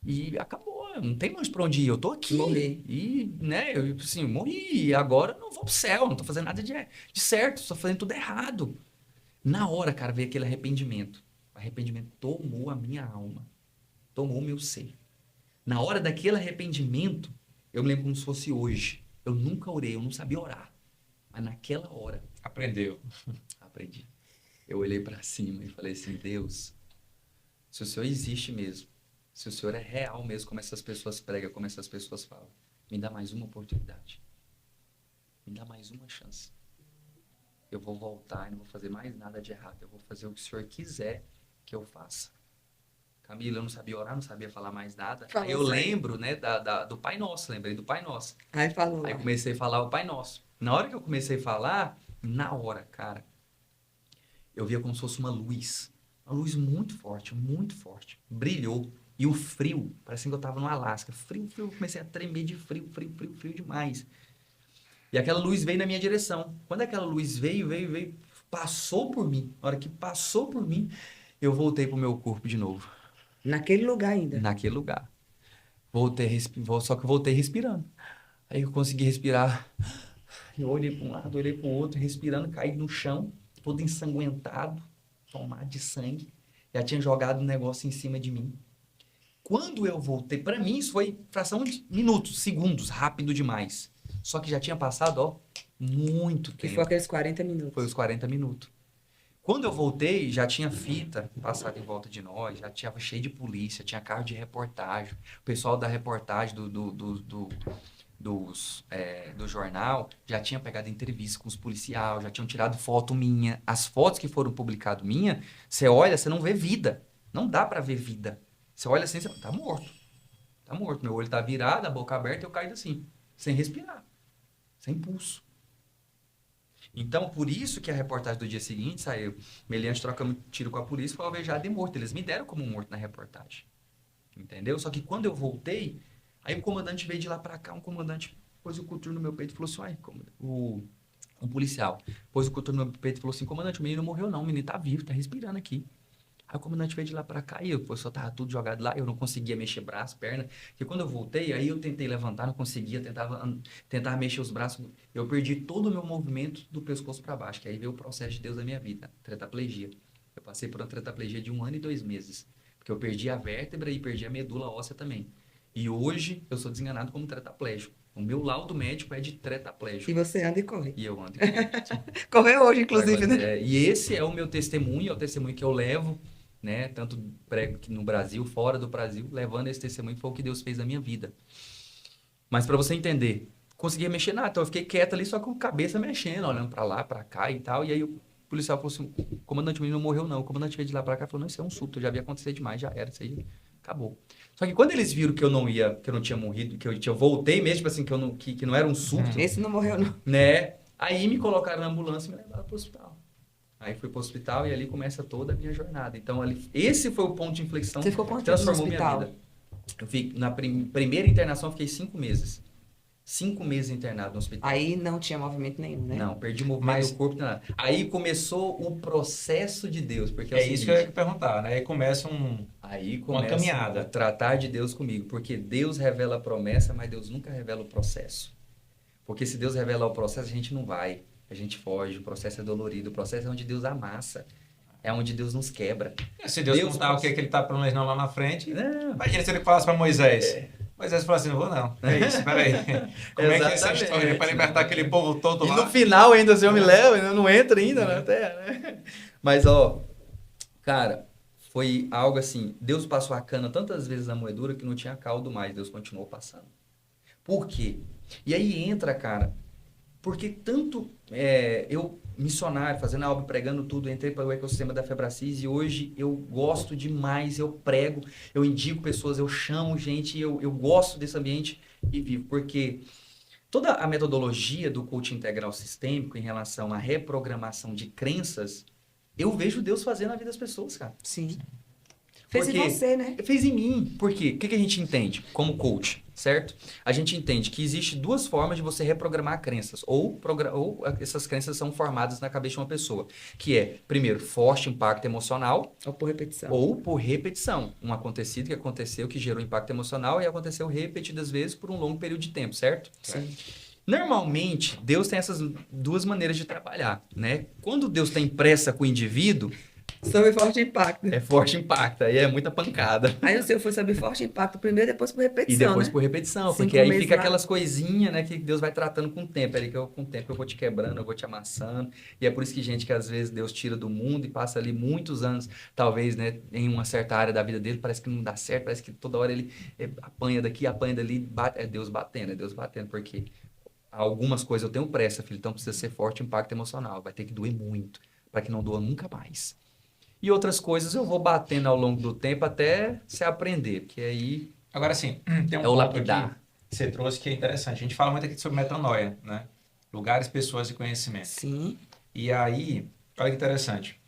E acabou, não tem mais pra onde ir, eu tô aqui. Morri. E, né, eu assim, morri, e agora não vou pro céu, não tô fazendo nada de certo, tô fazendo tudo errado. Na hora, cara, veio aquele arrependimento. O arrependimento tomou a minha alma, tomou o meu ser. Na hora daquele arrependimento, eu me lembro como se fosse hoje. Eu nunca orei, eu não sabia orar. Mas naquela hora, Aprendeu. aprendi. Eu olhei pra cima e falei assim, Deus, se o Senhor existe mesmo, se o Senhor é real mesmo, como essas pessoas pregam, como essas pessoas falam, me dá mais uma oportunidade. Me dá mais uma chance. eu vou voltar e não vou fazer mais nada de errado. Eu vou fazer o que o senhor quiser que eu faça. Camila, eu não sabia orar, não sabia falar mais nada. Falou Aí eu certo. lembro, né, do Pai Nosso, lembrei do Pai Nosso. Aí falou Aí lá. comecei a falar o Pai Nosso. Na hora que eu comecei a falar, na hora, cara, eu via como se fosse uma luz. Uma luz muito forte, brilhou. E o frio, parecia que eu tava no Alasca. Frio, eu comecei a tremer de frio demais. E aquela luz veio na minha direção. Quando aquela luz veio, passou por mim. Na hora que passou por mim, eu voltei pro meu corpo de novo. Naquele lugar ainda. Naquele lugar. Só que eu voltei respirando. Aí eu consegui respirar. Eu olhei para um lado, olhei para o outro, respirando, caí no chão, todo ensanguentado, tomado de sangue. Já tinha jogado um negócio em cima de mim. Quando eu voltei, para mim isso foi fração de minutos, segundos, rápido demais. Só que já tinha passado, ó, muito Que tempo. foi aqueles 40 minutos. Foi os 40 minutos. Quando eu voltei, já tinha fita passada em volta de nós, já tinha cheio de polícia, tinha carro de reportagem. O pessoal da reportagem do jornal já tinha pegado entrevista com os policiais, já tinham tirado foto minha. As fotos que foram publicadas minha, você olha, você não vê vida. Não dá pra ver vida. Você olha assim, você fala, tá morto. Tá morto. Meu olho tá virado, a boca aberta, eu caído assim, sem respirar, sem pulso. Então, por isso que a reportagem do dia seguinte saiu, meliante troca tiro com a polícia, foi alvejado e morto. Eles me deram como morto na reportagem. Entendeu? Só que quando eu voltei, aí o comandante veio de lá pra cá, um comandante pôs o coturno no meu peito e falou assim, ai, um policial pôs o coturno no meu peito e falou assim, comandante, o menino não morreu não, o menino tá vivo, tá respirando aqui. Aí o comandante veio de lá pra cá e eu, pô, só tava tudo jogado lá, eu não conseguia mexer braço, perna, porque quando eu voltei, aí eu tentei levantar, não conseguia, tentava mexer os braços, eu perdi todo o meu movimento do pescoço pra baixo, que aí veio o processo de Deus da minha vida, tetraplegia. Eu passei por uma tetraplegia de 1 ano e 2 meses, porque eu perdi a vértebra e perdi a medula óssea também. E hoje eu sou desenganado como tetraplégico. O meu laudo médico é de tetraplégico. E você anda e corre. E eu ando e corro. Correu hoje, inclusive, né? E esse é o meu testemunho, é o testemunho que eu levo, né? Tanto prego aqui no Brasil, fora do Brasil, levando esse testemunho, que foi o que Deus fez na minha vida. Mas para você entender, conseguia mexer nada, então eu fiquei quieto ali, só com a cabeça mexendo, olhando para lá, para cá e tal. E aí o policial falou assim: o comandante menino não morreu, não. O comandante veio de lá para cá e falou: não, isso é um surto, já havia acontecido demais, já era, isso aí acabou. Só que quando eles viram que eu não tinha morrido, que eu voltei mesmo, tipo assim, que não era um surto, Esse não morreu, não. né? Aí me colocaram na ambulância e me levaram para o hospital. Aí fui para o hospital e ali começa toda a minha jornada. Então, esse foi o ponto de inflexão Você ficou que quanto tempo no transformou minha hospital? vida. Eu fiquei, na primeira internação, eu fiquei 5 meses. 5 meses internado no hospital. Aí não tinha movimento nenhum, né? Não, perdi o movimento Mas- do corpo. Nada. Aí começou o processo de Deus. Porque é o É isso que eu seguinte, ia perguntar, né? Aí começa aí uma começa caminhada. o tratar de Deus comigo. Porque Deus revela a promessa, mas Deus nunca revela o processo. Porque se Deus revelar o processo, a gente não vai. A gente foge, o processo é dolorido. O processo é onde Deus amassa. É onde Deus nos quebra. Se Deus Deus contar o que ele está planejando lá na frente, Não, imagina se ele falasse para Moisés. Moisés falou assim, não vou não. É isso, peraí. Como é que é essa Exatamente. história para libertar aquele povo todo E lá? no final ainda o Senhor me leva, eu não entro ainda na terra, né? Mas, ó, cara, foi algo assim, Deus passou a cana tantas vezes na moedura que não tinha caldo mais, Deus continuou passando. Por quê? E aí entra, cara, porque tanto eu, missionário, fazendo a obra, pregando tudo, entrei para o ecossistema da Febracis e hoje eu gosto demais, eu prego, eu indico pessoas, eu chamo gente, eu gosto desse ambiente e vivo, porque toda a metodologia do coaching integral sistêmico em relação à reprogramação de crenças, eu vejo Deus fazendo na vida das pessoas, cara. Sim. Fez em Porque você, né? fez em mim. Por quê? O que a gente entende como coach, certo? A gente entende que existe 2 formas de você reprogramar crenças. Ou essas crenças são formadas na cabeça de uma pessoa. Que é, primeiro, forte impacto emocional Ou por repetição. ou por repetição. Um acontecido que aconteceu, que gerou impacto emocional e aconteceu repetidas vezes por um longo período de tempo, certo? Sim. Normalmente, Deus tem essas 2 maneiras de trabalhar, né? Quando Deus tem pressa com o indivíduo, Sobre forte impacto. é forte impacto, aí é muita pancada. Aí o seu foi sobre forte impacto primeiro, depois por E repetição, depois né? por repetição, 5 porque aí meses fica lá. aquelas coisinhas, né, que Deus vai tratando com o tempo. Ali que com o tempo eu vou te quebrando, eu vou te amassando. E é por isso que gente que às vezes Deus tira do mundo e passa ali muitos anos, talvez, né, em uma certa área da vida dele, parece que não dá certo, parece que toda hora ele apanha daqui, apanha dali, é Deus batendo, porque algumas coisas eu tenho pressa, filho, então precisa ser forte impacto emocional, vai ter que doer muito, para que não doa nunca mais. E outras coisas eu vou batendo ao longo do tempo até se aprender, porque aí Agora sim, tem um é o ponto lapidar. aqui que você trouxe que é interessante. A gente fala muito aqui sobre metanoia, né? Lugares, pessoas e conhecimento. Sim, E aí, olha que interessante.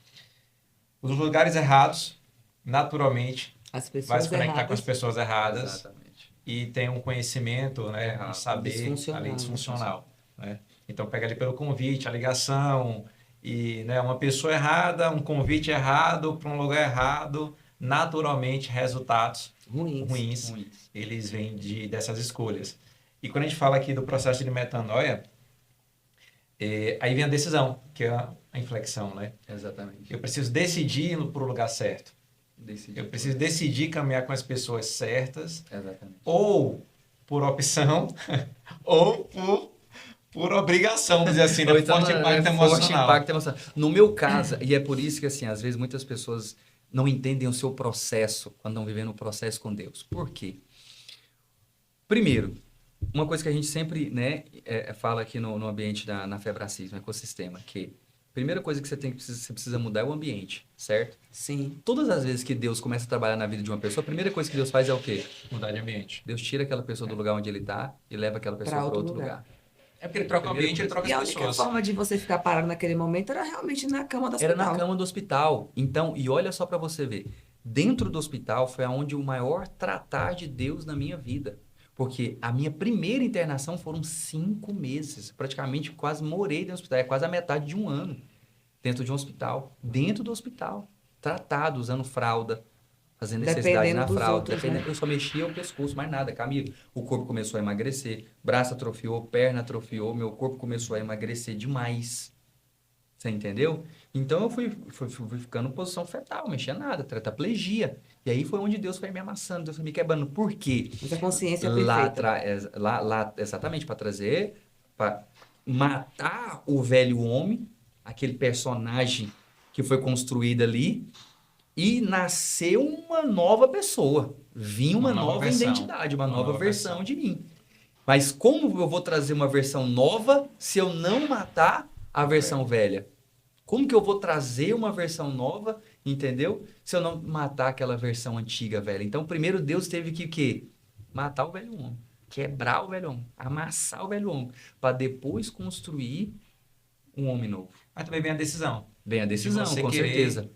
Os lugares errados, naturalmente, as vai se pessoas conectar com as erradas, pessoas erradas Exatamente. e tem um conhecimento, né, um Errado. saber Disfuncional. ali disfuncional, né? Então pega ali pelo convite, a ligação e, né, uma pessoa errada, um convite errado para um lugar errado, naturalmente resultados ruins. ruins, Ruins. eles vêm dessas escolhas. E quando a gente fala aqui do processo de metanoia, aí vem a decisão, que é a inflexão, né? Exatamente. Eu preciso decidir ir para o lugar certo. Decidir. Eu preciso decidir caminhar com as pessoas certas, Exatamente. ou por opção, ou por obrigação, vamos dizer assim, né? Ou então, Forte impacto forte emocional. impacto emocional. No meu caso, e é por isso que, assim, às vezes muitas pessoas não entendem o seu processo quando estão vivendo o processo com Deus. Por quê? Primeiro, uma coisa que a gente sempre, né, fala aqui no ambiente na Febracis, no ecossistema, que a primeira coisa que você precisa mudar é o ambiente, certo? Sim, Todas as vezes que Deus começa a trabalhar na vida de uma pessoa, a primeira coisa que Deus faz é o quê? Mudar de ambiente. Deus tira aquela pessoa do lugar onde ele está e leva aquela pessoa para outro lugar. É porque ele troca o ambiente, ele troca e a as única pessoas. forma de você ficar parado naquele momento era realmente na cama do Era hospital. na cama do hospital. Então, e olha só para você ver, dentro do hospital foi onde o maior tratar de Deus na minha vida. Porque a minha primeira internação foram 5 meses. Praticamente quase morei dentro do hospital. É quase a metade de um ano dentro de um hospital. Dentro do hospital. Tratado, usando fralda, fazendo necessidade Dependendo na dos fralda. outros, Dependendo, né? eu só mexia o pescoço, mais nada, Camilo. O corpo começou a emagrecer, braço atrofiou, perna atrofiou, meu corpo começou a emagrecer demais. Você entendeu? Então eu fui ficando em posição fetal, mexia nada, tetraplegia. E aí foi onde Deus foi me amassando, Deus foi me quebrando. Por quê? Mas a consciência é Lá, perfeita. lá exatamente, para trazer, para matar o velho homem, aquele personagem que foi construído ali, e nascer uma nova pessoa. Vinha uma nova versão. identidade, uma nova versão de mim. Mas como eu vou trazer uma versão nova se eu não matar a versão velha? Como que eu vou trazer uma versão nova, entendeu? Se eu não matar aquela versão antiga, velha. Então, primeiro Deus teve que o quê? Matar o velho homem, quebrar o velho homem, amassar o velho homem, para depois construir um homem novo. Mas também vem a decisão. Vem a decisão, você com querer- certeza.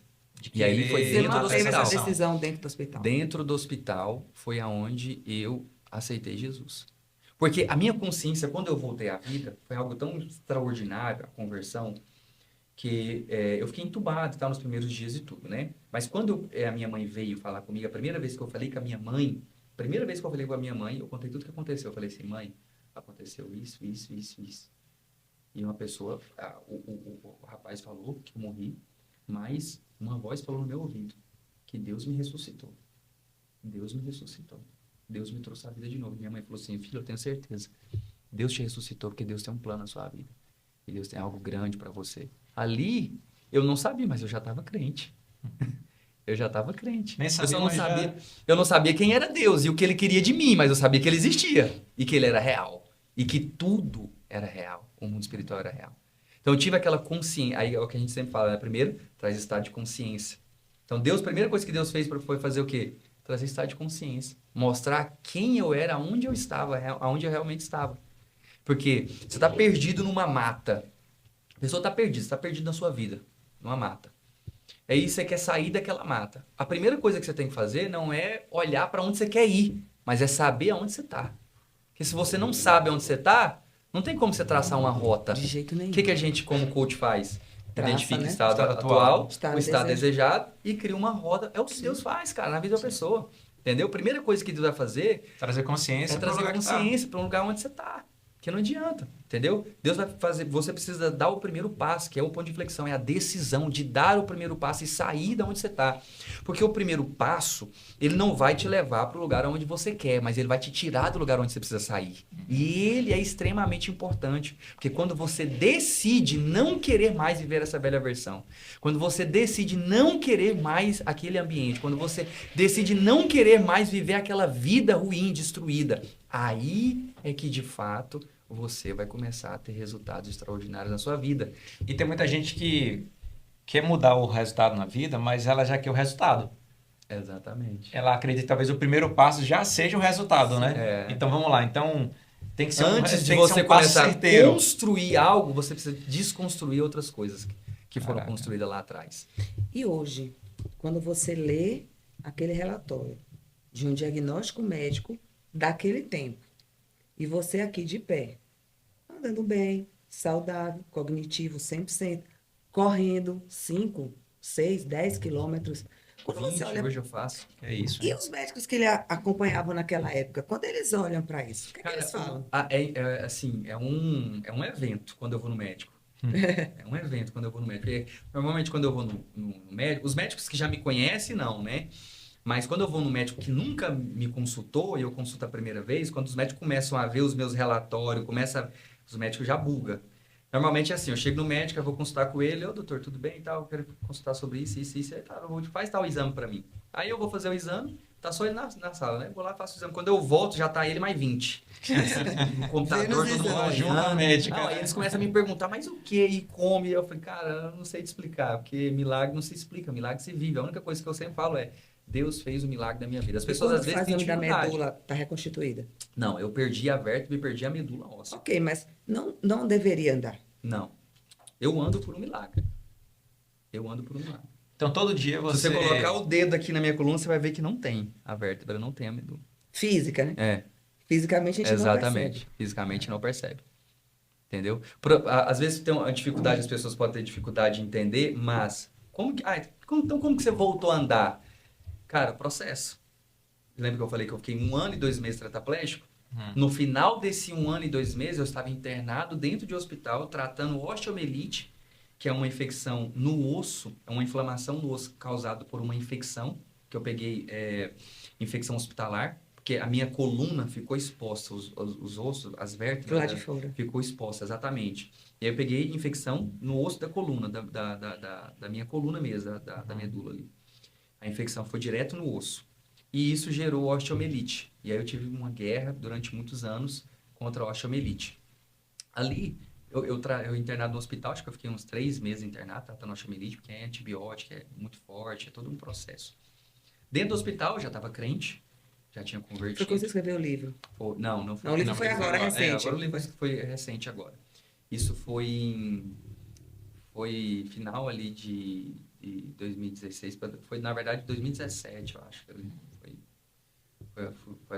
E aí foi Você dentro do manteve essa hospital. decisão dentro do hospital. Dentro do hospital foi aonde eu aceitei Jesus. Porque a minha consciência, quando eu voltei à vida, foi algo tão extraordinário, a conversão, que eu fiquei entubado e tal nos primeiros dias e tudo, né? Mas quando a minha mãe veio falar comigo, a primeira vez que eu falei com a minha mãe, eu contei tudo o que aconteceu. Eu falei assim, mãe, aconteceu isso. E uma pessoa, o rapaz falou que eu morri, mas uma voz falou no meu ouvido que Deus me ressuscitou. Deus me ressuscitou. Deus me trouxe a vida de novo. Minha mãe falou assim, filho, eu tenho certeza. Deus te ressuscitou porque Deus tem um plano na sua vida. E Deus tem algo grande para você. Ali, eu não sabia, mas eu já estava crente. Eu já estava crente. Nem Eu sabia, só não mas já- sabia. Eu não sabia quem era Deus e o que ele queria de mim, mas eu sabia que ele existia e que ele era real. E que tudo era real. O mundo espiritual era real. Então eu tive aquela consciência. Aí é o que a gente sempre fala, né? Primeiro, traz estado de consciência. Então Deus, a primeira coisa que Deus fez foi fazer o quê? Trazer estado de consciência. Mostrar quem eu era, aonde eu estava, aonde eu realmente estava. Porque você está perdido numa mata. A pessoa está perdida, você está perdido na sua vida, numa mata. Aí você quer sair daquela mata. A primeira coisa que você tem que fazer não é olhar para onde você quer ir, mas é saber aonde você está. Porque se você não sabe onde você está, não tem como você traçar uma rota. De jeito nenhum. O que a gente, como coach, faz? Traça, Identifica né? o estado Estado atual, estado o estado desejado. desejado e cria uma roda. É o que Deus faz, cara, na vida da pessoa. Entendeu? A primeira coisa que Deus vai fazer Trazer consciência é para o trazer lugar que tá. consciência para um lugar onde você está. Que não adianta, entendeu? Deus vai fazer, você precisa dar o primeiro passo, que é o ponto de inflexão, é a decisão de dar o primeiro passo e sair da onde você está. Porque o primeiro passo, ele não vai te levar para o lugar onde você quer, mas ele vai te tirar do lugar onde você precisa sair. E ele é extremamente importante, porque quando você decide não querer mais viver essa velha versão, quando você decide não querer mais aquele ambiente, quando você decide não querer mais viver aquela vida ruim, destruída, aí é que de fato você vai começar a ter resultados extraordinários na sua vida. E tem muita gente que quer mudar o resultado na vida, mas ela já quer o resultado. Exatamente. Ela acredita que talvez o primeiro passo já seja o resultado, né? É. Então vamos lá. Então tem que ser Antes de tem que ser você passo começar certeiro. a construir algo, você precisa desconstruir outras coisas que foram Caraca. construídas lá atrás. E hoje, quando você lê aquele relatório de um diagnóstico médico daquele tempo, e você aqui de pé, andando bem, saudável, cognitivo 100%, correndo 5, 6, 10 quilômetros, quando 20, você olha... hoje eu faço. É isso. E os médicos que ele acompanhavam naquela época, quando eles olham para isso, o que, é que eles falam? Assim, é um evento quando eu vou no médico. É um evento quando eu vou no médico. Porque, normalmente, quando eu vou no médico, os médicos que já me conhecem, não, né? Mas quando eu vou no médico que nunca me consultou e eu consulto a primeira vez, quando os médicos começam a ver os meus relatórios, os médicos já bugam. Normalmente é assim, eu chego no médico, eu vou consultar com ele, ô doutor, tudo bem e tal, eu quero consultar sobre isso, aí tá, faz tal exame pra mim. Aí eu vou fazer o exame, tá só ele na sala, né? Vou lá, faço o exame. Quando eu volto, já tá ele mais 20. No computador, todo mundo Ajuda médica. Não, aí eles começam a me perguntar, mas o que e como? E eu falei, cara, eu não sei te explicar, porque milagre não se explica, milagre se vive. A única coisa que eu sempre falo é, Deus fez o milagre da minha vida. As pessoas às vezes têm o exame da dificuldade. medula está reconstituída? Não, eu perdi a vértebra e perdi a medula óssea. Ok, mas não deveria andar. Não. Eu ando por um milagre. Eu ando por um milagre. Então todo dia Se você você colocar o dedo aqui na minha coluna, você vai ver que não tem a vértebra, não tem a medula. Física, né? É, Fisicamente a gente não exatamente. percebe. Fisicamente não percebe. Entendeu? Às vezes tem uma dificuldade, as pessoas podem ter dificuldade de entender, mas então como que você voltou a andar? Cara, processo. Lembra que eu falei que eu fiquei 1 ano e 2 meses tetraplégico? No final desse 1 ano e 2 meses, eu estava internado dentro de hospital, tratando osteomielite, que é uma infecção no osso, é uma inflamação no osso causada por uma infecção, que eu peguei infecção hospitalar, porque a minha coluna ficou exposta, os ossos, as Pro lado vértebras, de fora. ficou exposta, exatamente. E aí eu peguei infecção no osso da coluna, da minha coluna mesmo, da medula ali. A infecção foi direto no osso. E isso gerou osteomielite. E aí eu tive uma guerra durante muitos anos contra a osteomielite. Ali, eu internado no hospital, acho que eu fiquei uns 3 meses internado, tratando osteomielite, porque é antibiótico, é muito forte, é todo um processo. Dentro do hospital, eu já estava crente, já tinha Foi convertido. quando você escreveu o livro. Não foi. Não, o livro foi agora, recente. Agora o livro foi recente agora. Isso foi final ali de 2016, foi na verdade 2017, eu acho. Foi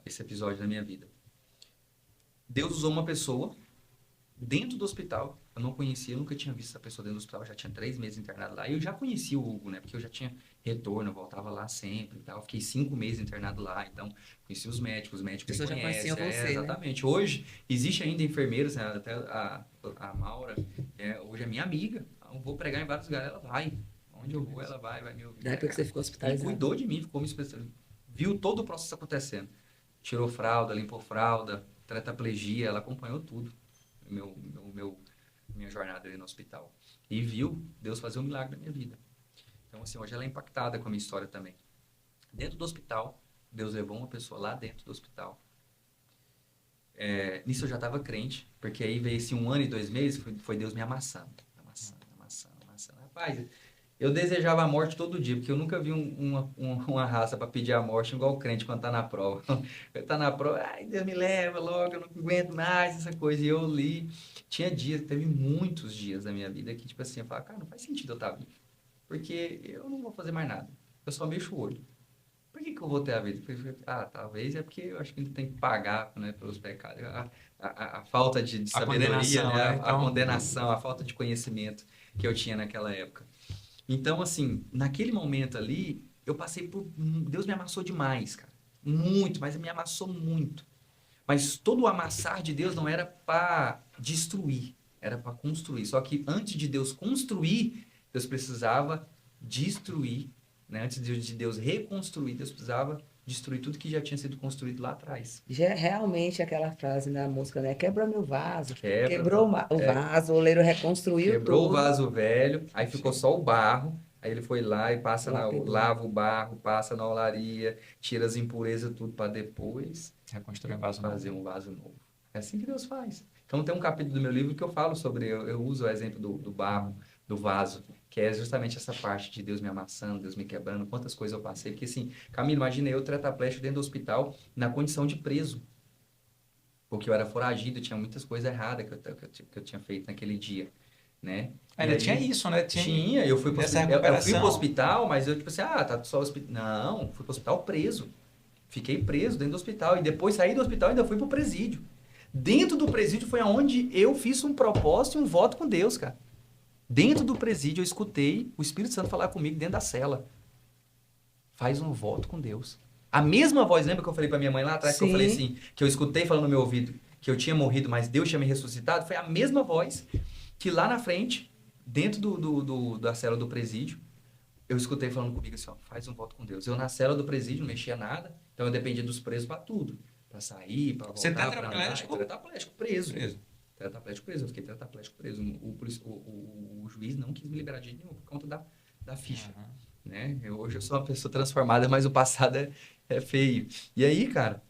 esse episódio da minha vida. Deus usou uma pessoa dentro do hospital. Eu não conhecia, eu nunca tinha visto essa pessoa dentro do hospital. Eu já tinha 3 meses internado lá. E eu já conhecia o Hugo, né? Porque eu já tinha retorno, eu voltava lá sempre e tal. Fiquei 5 meses internado lá, então conheci os médicos me pessoas já conhecem. conheciam você, Exatamente. Né? Hoje, existe ainda enfermeiros, né? Até a Maura, hoje é minha amiga. Eu vou pregar em vários lugares, ela vai. Onde eu vou, ela vai me ouvir. Da época que você ficou E hospitalizado. cuidou de mim, ficou me especializando. Viu todo o processo acontecendo. Tirou fralda, limpou fralda, tetraplegia, ela acompanhou tudo. Minha jornada ali no hospital. E viu Deus fazer um milagre na minha vida. Então, assim, hoje ela é impactada com a minha história também. Dentro do hospital, Deus levou uma pessoa lá dentro do hospital. Nisso eu já estava crente, porque aí veio esse 1 ano e 2 meses, foi Deus me amassando. Rapaz, eu desejava a morte todo dia, porque eu nunca vi uma raça para pedir a morte igual o crente quando tá na prova. Tá na prova, ai, Deus me leva logo, eu não aguento mais essa coisa. E eu li, teve muitos dias da minha vida que, tipo assim, eu falava, cara, não faz sentido eu estar vivo, porque eu não vou fazer mais nada, eu só mexo o olho. Por que eu vou ter a vida? Talvez é porque eu acho que a gente tem que pagar, né, pelos pecados. A falta de sabedoria, né? A condenação, a falta de conhecimento que eu tinha naquela época. Então, assim, naquele momento ali, eu passei por... Deus me amassou demais, cara. Muito, mas me amassou muito. Mas todo o amassar de Deus não era para destruir, era para construir. Só que antes de Deus construir, Deus precisava destruir, né? Antes de Deus reconstruir, Deus precisava destruir tudo que já tinha sido construído lá atrás. Já é realmente aquela frase na música, né? Quebra meu vaso. Quebrou Quebrou o vaso, o oleiro reconstruiu Quebrou tudo. o vaso velho, aí ficou só o barro. Aí ele foi lá e lava o barro, passa na olaria, tira as impurezas tudo para depois Reconstruir um vaso novo. fazer um vaso novo. É assim que Deus faz. Então tem um capítulo do meu livro que eu falo sobre, eu uso o exemplo do barro, do vaso, que é justamente essa parte de Deus me amassando, Deus me quebrando, quantas coisas eu passei. Porque assim, Camilo, imagina eu tetraplégico dentro do hospital, na condição de preso. Porque eu era foragido, tinha muitas coisas erradas que eu tinha feito naquele dia, né? Ainda E tinha aí, isso, né? tinha, eu fui pro Nessa hospital, eu fui pro recuperação. hospital, mas eu tipo assim, tá só hospital. Não, fui pro hospital preso. Fiquei preso dentro do hospital e depois saí do hospital e ainda fui pro presídio. Dentro do presídio foi aonde eu fiz um propósito e um voto com Deus, cara. Dentro do presídio eu escutei o Espírito Santo falar comigo dentro da cela. Faz um voto com Deus. A mesma voz, lembra que eu falei pra minha mãe lá atrás, que eu falei Sim. assim, que eu escutei falando no meu ouvido que eu tinha morrido, mas Deus tinha me ressuscitado? Foi a mesma voz que lá na frente, dentro da cela do presídio, eu escutei falando comigo assim, ó, faz um voto com Deus. Eu na cela do presídio não mexia nada, então eu dependia dos presos pra tudo. Pra sair, pra Você voltar, tá pra andar. tetraplégico? Tetraplégico, preso. Preso. Tetraplégico preso, eu fiquei tetraplégico preso. O juiz não quis me liberar de jeito nenhum por conta da ficha. Aham. Né? Hoje eu sou uma pessoa transformada, mas o passado é feio. E aí, cara,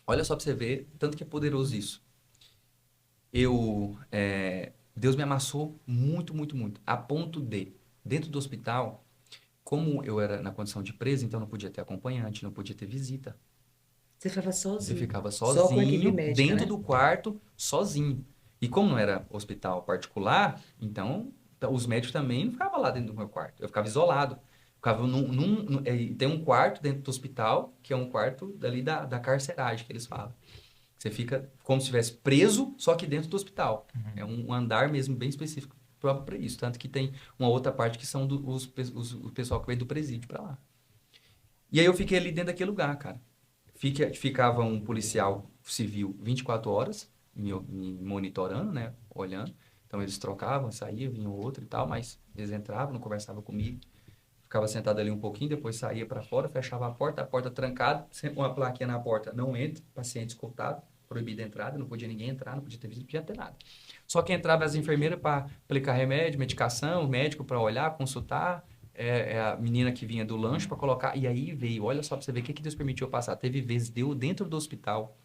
olha só pra você ver, tanto que é poderoso isso. Deus me amassou muito, muito, muito, a ponto de, dentro do hospital, como eu era na condição de preso, então não podia ter acompanhante, não podia ter visita. Você ficava Você sozinho. ficava Só com a equipe sozinho, médica, dentro né? do quarto, sozinho. E como não era hospital particular, então os médicos também não ficavam lá dentro do meu quarto. Eu ficava isolado. Ficava tem um quarto dentro do hospital, que é um quarto dali da carceragem, que eles falam. Você fica como se estivesse preso, só que dentro do hospital. É um andar mesmo bem específico próprio para isso. Tanto que tem uma outra parte que são o pessoal que veio do presídio para lá. E aí eu fiquei ali dentro daquele lugar, cara. Ficava um policial civil 24 horas me monitorando, né? Olhando. Então eles trocavam, saía, vinha outro e tal, mas eles entravam, não conversavam comigo. Ficava sentado ali um pouquinho, depois saía para fora, fechava a porta trancada, sempre uma plaquinha na porta, não entra, paciente escoltado, proibida a entrada, não podia ninguém entrar, não podia ter visita, não podia ter nada. Só que entrava as enfermeiras para aplicar remédio, medicação, o médico para olhar, consultar, a menina que vinha do lanche para colocar, e aí veio, olha só para você ver o que Deus permitiu eu passar. Teve vezes, deu dentro do hospital,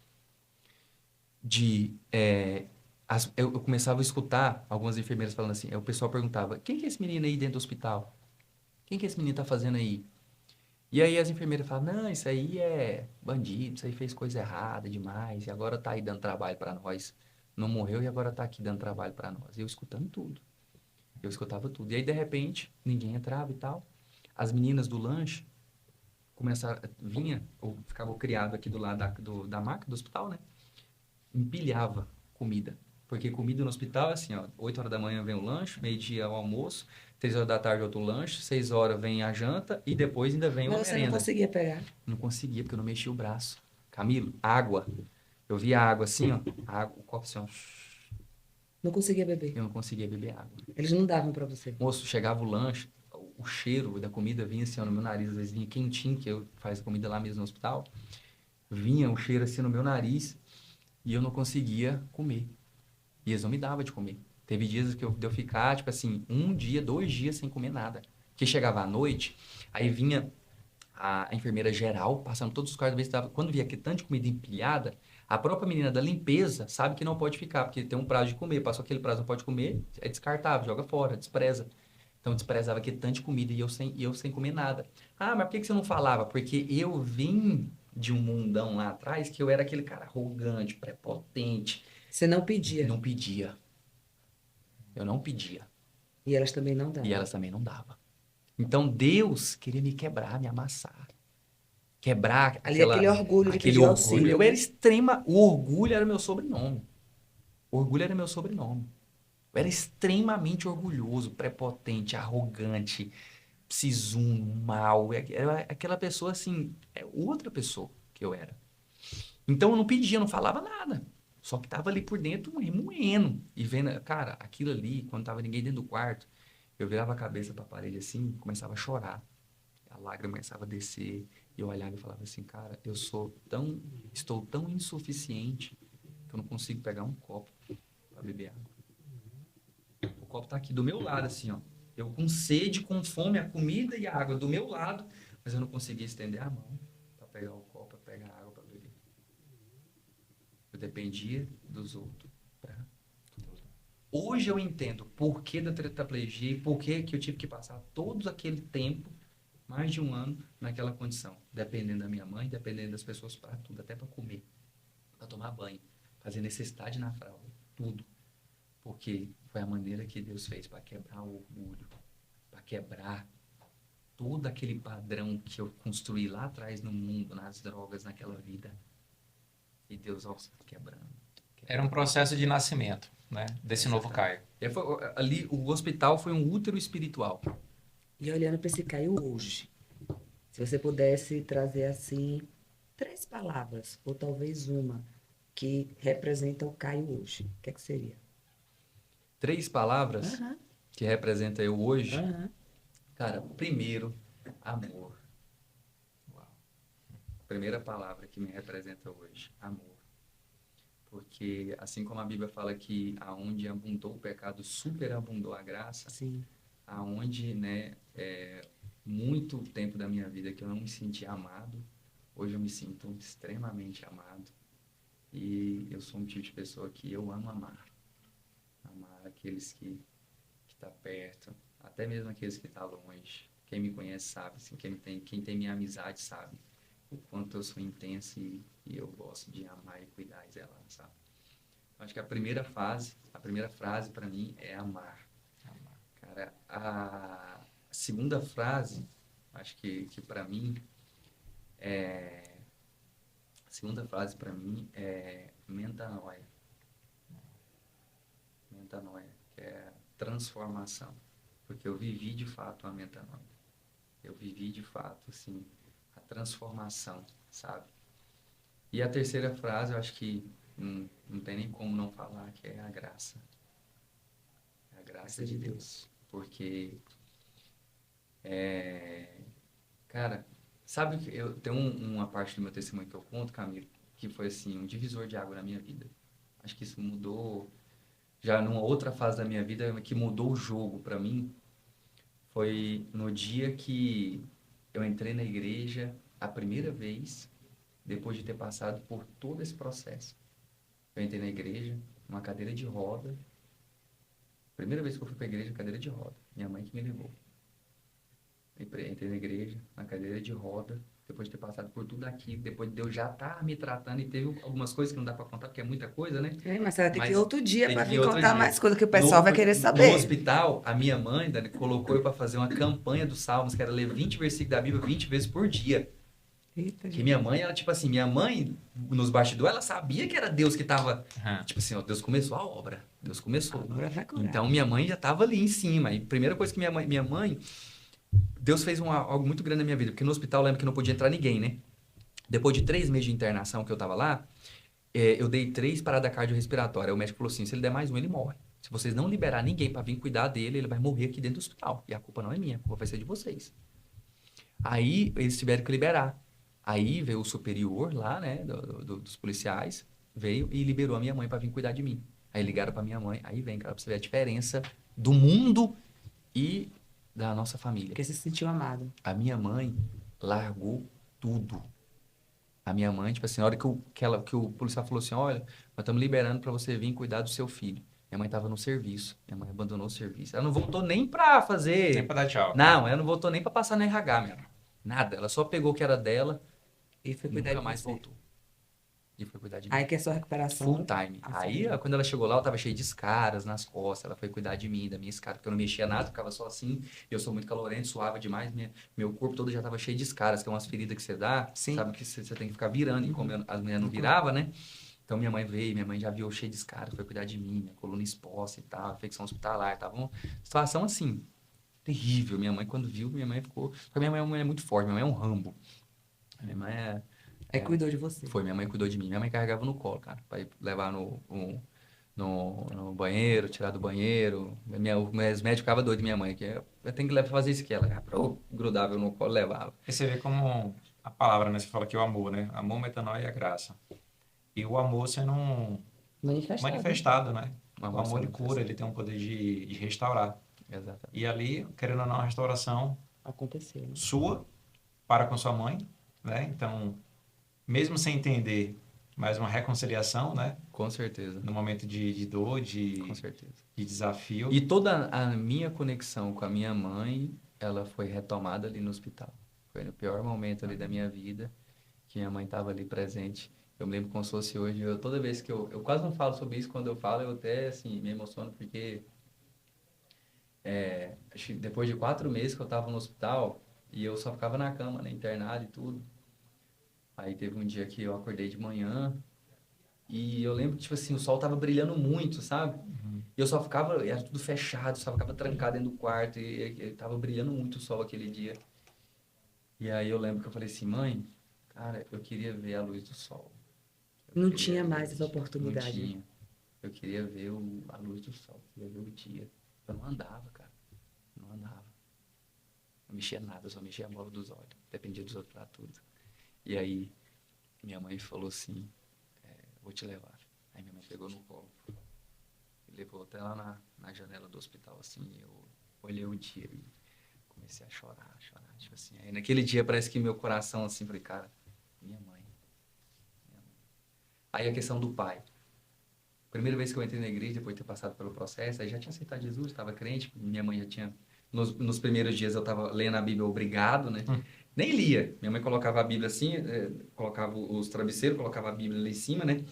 eu começava a escutar algumas enfermeiras falando assim, aí o pessoal perguntava, quem que é esse menino aí dentro do hospital? Quem que esse menino tá fazendo aí? E aí as enfermeiras falam, não, isso aí é bandido, isso aí fez coisa errada demais, e agora tá aí dando trabalho para nós. Não morreu e agora tá aqui dando trabalho para nós. Eu escutando tudo. Eu escutava tudo. E aí, de repente, ninguém entrava e tal. As meninas do lanche começaram, ou ficava o criado aqui do lado da maca do hospital, né? Empilhava comida. Porque comida no hospital é assim, ó, 8 horas da manhã vem o lanche, meio-dia o almoço, 3 horas da tarde outro lanche, 6 horas vem a janta e depois ainda vem uma Mas você não merenda. conseguia pegar. Não conseguia, porque eu não mexia o braço. Camilo, água. Eu via a água assim, ó, o copo assim, ó, Não conseguia beber. eu não conseguia beber água. Eles não davam pra você. Moço, chegava o lanche, o cheiro da comida vinha assim, ó, no meu nariz, às vezes vinha quentinho, que eu faço comida lá mesmo no hospital, vinha o cheiro assim no meu nariz e eu não conseguia comer. E eles não me davam de comer. Teve dias de eu ficar, tipo assim, 1 dia, 2 dias sem comer nada. Porque chegava à noite, aí vinha a enfermeira geral, passando todos os quartos, quando via aquele tanto de comida empilhada, a própria menina da limpeza sabe que não pode ficar, porque tem um prazo de comer, passou aquele prazo, não pode comer, é descartável, joga fora, despreza. Então desprezava aquele tanto de comida e eu sem comer nada. Ah, mas por que você não falava? Porque eu vim de um mundão lá atrás que eu era aquele cara arrogante, prepotente, Você não pedia. não pedia. Eu não pedia. E elas também não E davam. elas também não davam. Então Deus queria me quebrar, me amassar. Quebrar Ali aquele orgulho de aquele pedir orgulho. auxílio, Eu né? era extrema. O orgulho era meu sobrenome. O orgulho era meu sobrenome. Eu era extremamente orgulhoso, prepotente, arrogante, sisudo, mau. Era aquela pessoa assim, é outra pessoa que eu era. Então eu não pedia, não falava nada. Só que tava ali por dentro remoendo. E vendo, cara, aquilo ali, quando tava ninguém dentro do quarto, eu virava a cabeça pra parede assim, começava a chorar. A lágrima começava a descer. E eu olhava e falava assim, cara, estou tão insuficiente que eu não consigo pegar um copo para beber água. O copo tá aqui do meu lado, assim, ó. Eu com sede, com fome, a comida e a água do meu lado, mas eu não conseguia estender a mão para pegar o copo, para pegar a água para beber. Eu dependia dos outros. Hoje eu entendo por que da tetraplegia e por que eu tive que passar todo aquele tempo, mais de um ano, naquela condição. Dependendo da minha mãe, dependendo das pessoas para tudo, até para comer, para tomar banho, fazer necessidade na fralda, tudo. Porque foi a maneira que Deus fez para quebrar o orgulho, para quebrar todo aquele padrão que eu construí lá atrás no mundo, nas drogas, naquela vida. E Deus, ó, quebrando. Era um processo de nascimento, né? Desse novo Caio. Ali, o hospital foi um útero espiritual. E olhando para esse Caio hoje, se você pudesse trazer assim 3 palavras, ou talvez uma, que representa o Caio hoje, o que é que seria? 3 palavras Aham, que representam eu hoje. aham. Cara, primeiro, amor. Primeira palavra que me representa hoje, amor. Porque assim como a Bíblia fala que aonde abundou o pecado, superabundou a graça, Sim. aonde, né, muito tempo da minha vida que eu não me sentia amado, hoje eu me sinto extremamente amado. E eu sou um tipo de pessoa que eu amo amar. Amar aqueles que tá perto, até mesmo aqueles que tá longe. Quem me conhece sabe, assim, quem tem minha amizade sabe o quanto eu sou intenso e eu gosto de amar e cuidar e zelar, sabe? Acho que a primeira frase para mim é amar. Cara, a segunda frase, acho que para mim a segunda frase para mim é metanoia. Metanoia, que é transformação. Porque eu vivi de fato a metanoia. Eu vivi de fato, assim, a transformação, sabe? E a terceira frase, eu acho que não tem nem como não falar, que é a graça. É a graça de Deus. Porque, cara, sabe que eu tenho uma parte do meu testemunho que eu conto, Camilo, que foi, assim, um divisor de água na minha vida. Acho que isso mudou, já numa outra fase da minha vida, que mudou o jogo pra mim, foi no dia que eu entrei na igreja a primeira vez, depois de ter passado por todo esse processo. Eu entrei na igreja, numa cadeira de roda. Primeira vez que eu fui para a igreja, cadeira de roda. Minha mãe que me levou. Entrei na igreja, na cadeira de roda, depois de ter passado por tudo aquilo, depois de eu já estar me tratando, e teve algumas coisas que não dá para contar, porque é muita coisa, né? Mas você vai ter que ir Mas outro dia tem para que ir vir outro contar dia. mais coisas que o pessoal vai querer No saber. hospital, a minha mãe, Dani, colocou eu para fazer uma campanha dos Salmos, que era ler 20 versículos da Bíblia 20 vezes por dia. Eita, Que minha mãe, ela, tipo assim, minha mãe, nos bastidores, ela sabia que era Deus que tava, tipo assim, ó, Deus começou a obra. Deus começou. agora vai curar. Então, minha mãe já tava ali em cima. E a primeira coisa que minha mãe, Deus fez algo muito grande na minha vida. Porque no hospital, eu lembro que não podia entrar ninguém, né? Depois de 3 meses de internação que eu tava lá, eu dei 3 paradas cardiorrespiratórias. O médico falou assim, se ele der mais um, ele morre. Se vocês não liberar ninguém para vir cuidar dele, ele vai morrer aqui dentro do hospital. E a culpa não é minha, a culpa vai ser de vocês. Aí, eles tiveram que liberar. Aí veio o superior lá, né, dos policiais, veio e liberou a minha mãe para vir cuidar de mim. Aí ligaram para minha mãe, aí vem, cara, pra você ver a diferença do mundo e da nossa família. Porque se sentiu amado. A minha mãe largou tudo. A minha mãe, tipo assim, na hora que o policial falou assim, olha, nós estamos liberando para você vir cuidar do seu filho. Minha mãe estava no serviço, minha mãe abandonou o serviço. Ela não voltou nem para fazer... Nem pra dar tchau. Não, ela não voltou nem para passar no RH, minha mãe. Nada, ela só pegou o que era dela, E foi cuidar nunca de mais você. voltou. E foi cuidar de mim. Aí que é sua recuperação. Full time. a Aí, família. quando ela chegou lá, eu tava cheio de escaras nas costas. Ela foi cuidar de mim, da minha escara, porque eu não mexia nada, ficava só assim. Eu sou muito calorento, suava demais. Meu corpo todo já tava cheio de escaras, que é umas feridas que você dá. Sim. Sabe que você tem que ficar virando. E como as mulheres não viravam, né? Então, minha mãe veio, minha mãe já viu eu cheio de escaras, foi cuidar de mim, minha coluna exposta e tal, infecção hospitalar. Tava uma situação assim, terrível. Minha mãe, quando viu, minha mãe ficou... Porque minha mãe é uma mulher muito forte, minha mãe é um Rambo. Minha mãe Aí cuidou de você. Foi, minha mãe cuidou de mim. Minha mãe carregava no colo, cara, pra ir levar no banheiro, tirar do banheiro. Os médicos ficavam doidos de minha mãe, que eu tenho que levar pra fazer isso aqui. Ela grudava eu no colo e levava. E você vê como a palavra, né? Você fala que é o amor, né? Amor, metanoia e a graça. E o amor sendo manifestado, né? O amor ele cura, ele tem um poder de restaurar. Exatamente. E ali, querendo ou não, a restauração Aconteceu, né? sua para com sua mãe, né? Então, mesmo sem entender, mais uma reconciliação, né? Com certeza, No momento de dor, com certeza. de desafio. E toda a minha conexão com a minha mãe, ela foi retomada ali no hospital. Foi no pior momento ali da minha vida, que minha mãe estava ali presente. Eu me lembro como se fosse hoje. Toda vez que eu quase não falo sobre isso, quando eu falo, eu até assim, me emociono, porque acho que depois de 4 meses que eu estava no hospital, e eu só ficava na cama, né, internado e tudo. Aí teve um dia que eu acordei de manhã, e eu lembro que, tipo assim, o sol tava brilhando muito, sabe? E eu só ficava, era tudo fechado, só ficava trancado dentro do quarto, e tava brilhando muito o sol aquele dia. E aí eu lembro que eu falei assim, mãe, cara, eu queria ver a luz do sol. Eu Não queria tinha ver mais o essa dia. Não oportunidade. tinha. Eu queria ver a luz do sol, eu queria ver o dia. Eu não andava, cara. Não andava. Não mexia nada, eu só mexia a bola dos olhos. Dependia dos outros pra tudo. E aí, minha mãe falou assim, vou te levar. Aí minha mãe pegou no colo. Me levou até lá na janela do hospital, assim, eu olhei o dia e comecei a chorar, tipo assim. Aí naquele dia parece que meu coração, assim, falei, cara, minha mãe. Aí a questão do pai. Primeira vez que eu entrei na igreja, depois de ter passado pelo processo, aí já tinha aceitado Jesus, estava crente, minha mãe já tinha... Nos primeiros dias eu estava lendo a Bíblia obrigado, né? Nem lia. Minha mãe colocava a Bíblia assim, colocava os travesseiros, colocava a Bíblia ali em cima, né?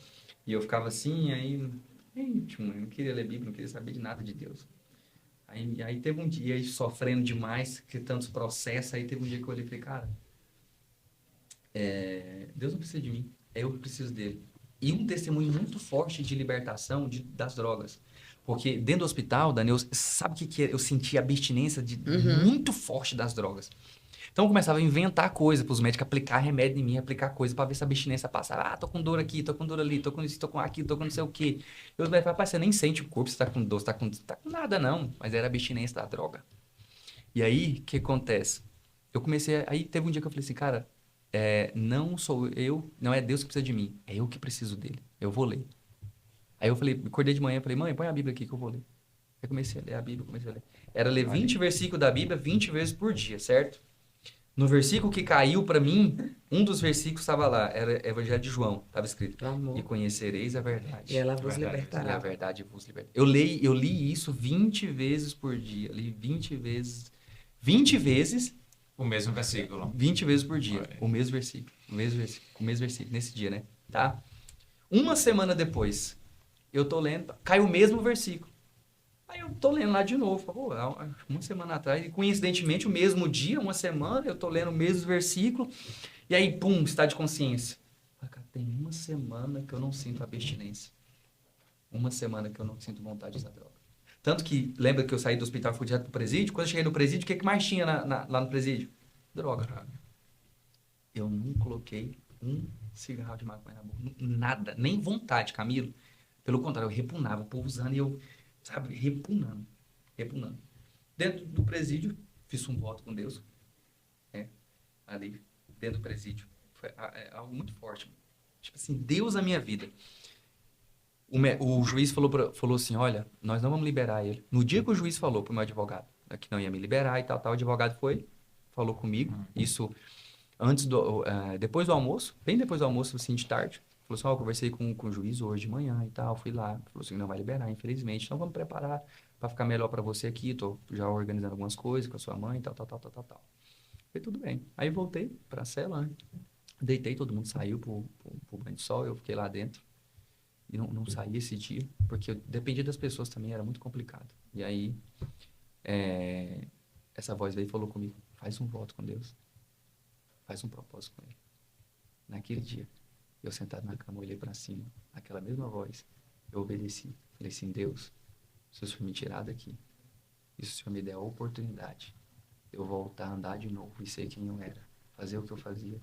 E eu ficava assim, aí... íntimo, eu não queria ler Bíblia, não queria saber de nada de Deus. Aí teve um dia aí sofrendo demais, que tantos processos, aí teve um dia que eu olhei e falei, cara, Deus não precisa de mim, é eu que preciso dele. E um testemunho muito forte de libertação das drogas. Porque dentro do hospital, Daniel, sabe o que é? Eu senti a abstinência muito forte das drogas. Então eu começava a inventar coisa para os médicos aplicar remédio em mim, aplicar coisa para ver se a abstinência passava. Ah, tô com dor aqui, tô com dor ali, tô com isso, tô com aquilo, tô com não sei o quê. Eu falei, rapaz, você nem sente o corpo, você tá com dor, você tá com nada não. Mas era a abstinência da droga. E aí, o que acontece? Aí teve um dia que eu falei assim, cara, não sou eu, não é Deus que precisa de mim, é eu que preciso dele. Eu vou ler. Aí eu falei, acordei de manhã, falei, mãe, põe a Bíblia aqui que eu vou ler. Aí comecei a ler a Bíblia, comecei a ler. Era ler 20 versículos da Bíblia 20 vezes por dia, certo? No versículo que caiu para mim, um dos versículos estava lá, era Evangelho de João, estava escrito, Amor. e conhecereis a verdade. E ela vos Verdade. E a libertará. verdade vos liberta. Eu li isso 20 vezes por dia, li 20 vezes, O mesmo versículo. 20 vezes por dia, Olha. o mesmo versículo, nesse dia, né? Tá? Uma semana depois, eu tô lendo, cai o mesmo versículo. Aí eu tô lendo lá de novo, pô, uma semana atrás, e coincidentemente, o mesmo dia, uma semana, eu tô lendo o mesmo versículo, e aí, pum, estado de consciência. Ah, cara, tem uma semana que eu não sinto abstinência. Uma semana que eu não sinto vontade de usar droga. Tanto que, lembra que eu saí do hospital e fui direto pro presídio? Quando eu cheguei no presídio, o que mais tinha lá no presídio? Droga. Eu não coloquei um cigarro de maconha na boca. Nada. Nem vontade, Camilo. Pelo contrário, eu repunava o povo usando e eu, sabe, repunando. Dentro do presídio, fiz um voto com Deus. Ali, dentro do presídio. Foi algo muito forte. Tipo assim, Deus na minha vida. O juiz falou assim, olha, nós não vamos liberar ele. No dia que o juiz falou pro meu advogado que não ia me liberar e tal, o advogado falou comigo, isso depois do almoço, bem depois do almoço, assim, de tarde. Falou assim, eu conversei com o juiz hoje de manhã e tal, fui lá. Falou assim, não vai liberar, infelizmente. Então vamos preparar para ficar melhor para você aqui. Tô já organizando algumas coisas com a sua mãe e tal. Falei, tudo bem. Aí voltei pra cela, né? Deitei, todo mundo saiu pro banho de sol, eu fiquei lá dentro. E não saí esse dia, porque eu dependia das pessoas também, era muito complicado. E aí, essa voz veio e falou comigo, faz um voto com Deus. Faz um propósito com Ele. Naquele dia, eu sentado na cama, olhei para cima, aquela mesma voz, eu obedeci. Falei assim, Deus, se o Senhor me tirar daqui, e se o Senhor me der a oportunidade, eu voltar a andar de novo e ser quem eu era, fazer o que eu fazia,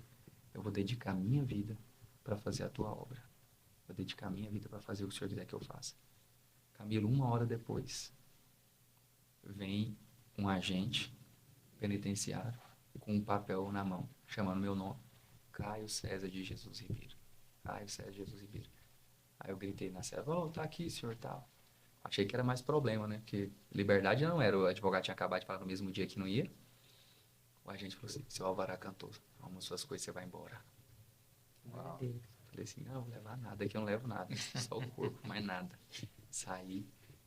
eu vou dedicar a minha vida para fazer a tua obra. Vou dedicar a minha vida para fazer o que o Senhor quiser que eu faça. Camilo, 1 hora depois, vem um agente penitenciário com um papel na mão, chamando meu nome. Caio César de Jesus Ribeiro. Caio César de Jesus Ribeiro. Aí eu gritei na cela, tá aqui, senhor, tal. Achei que era mais problema, né? Porque liberdade não era. O advogado tinha acabado de falar no mesmo dia que não ia. O agente falou assim, seu Alvará cantou, arruma suas coisas, você vai embora. Glória a Deus. Falei assim, não, vou levar nada, aqui eu não levo nada, só o corpo, mais nada. Saí.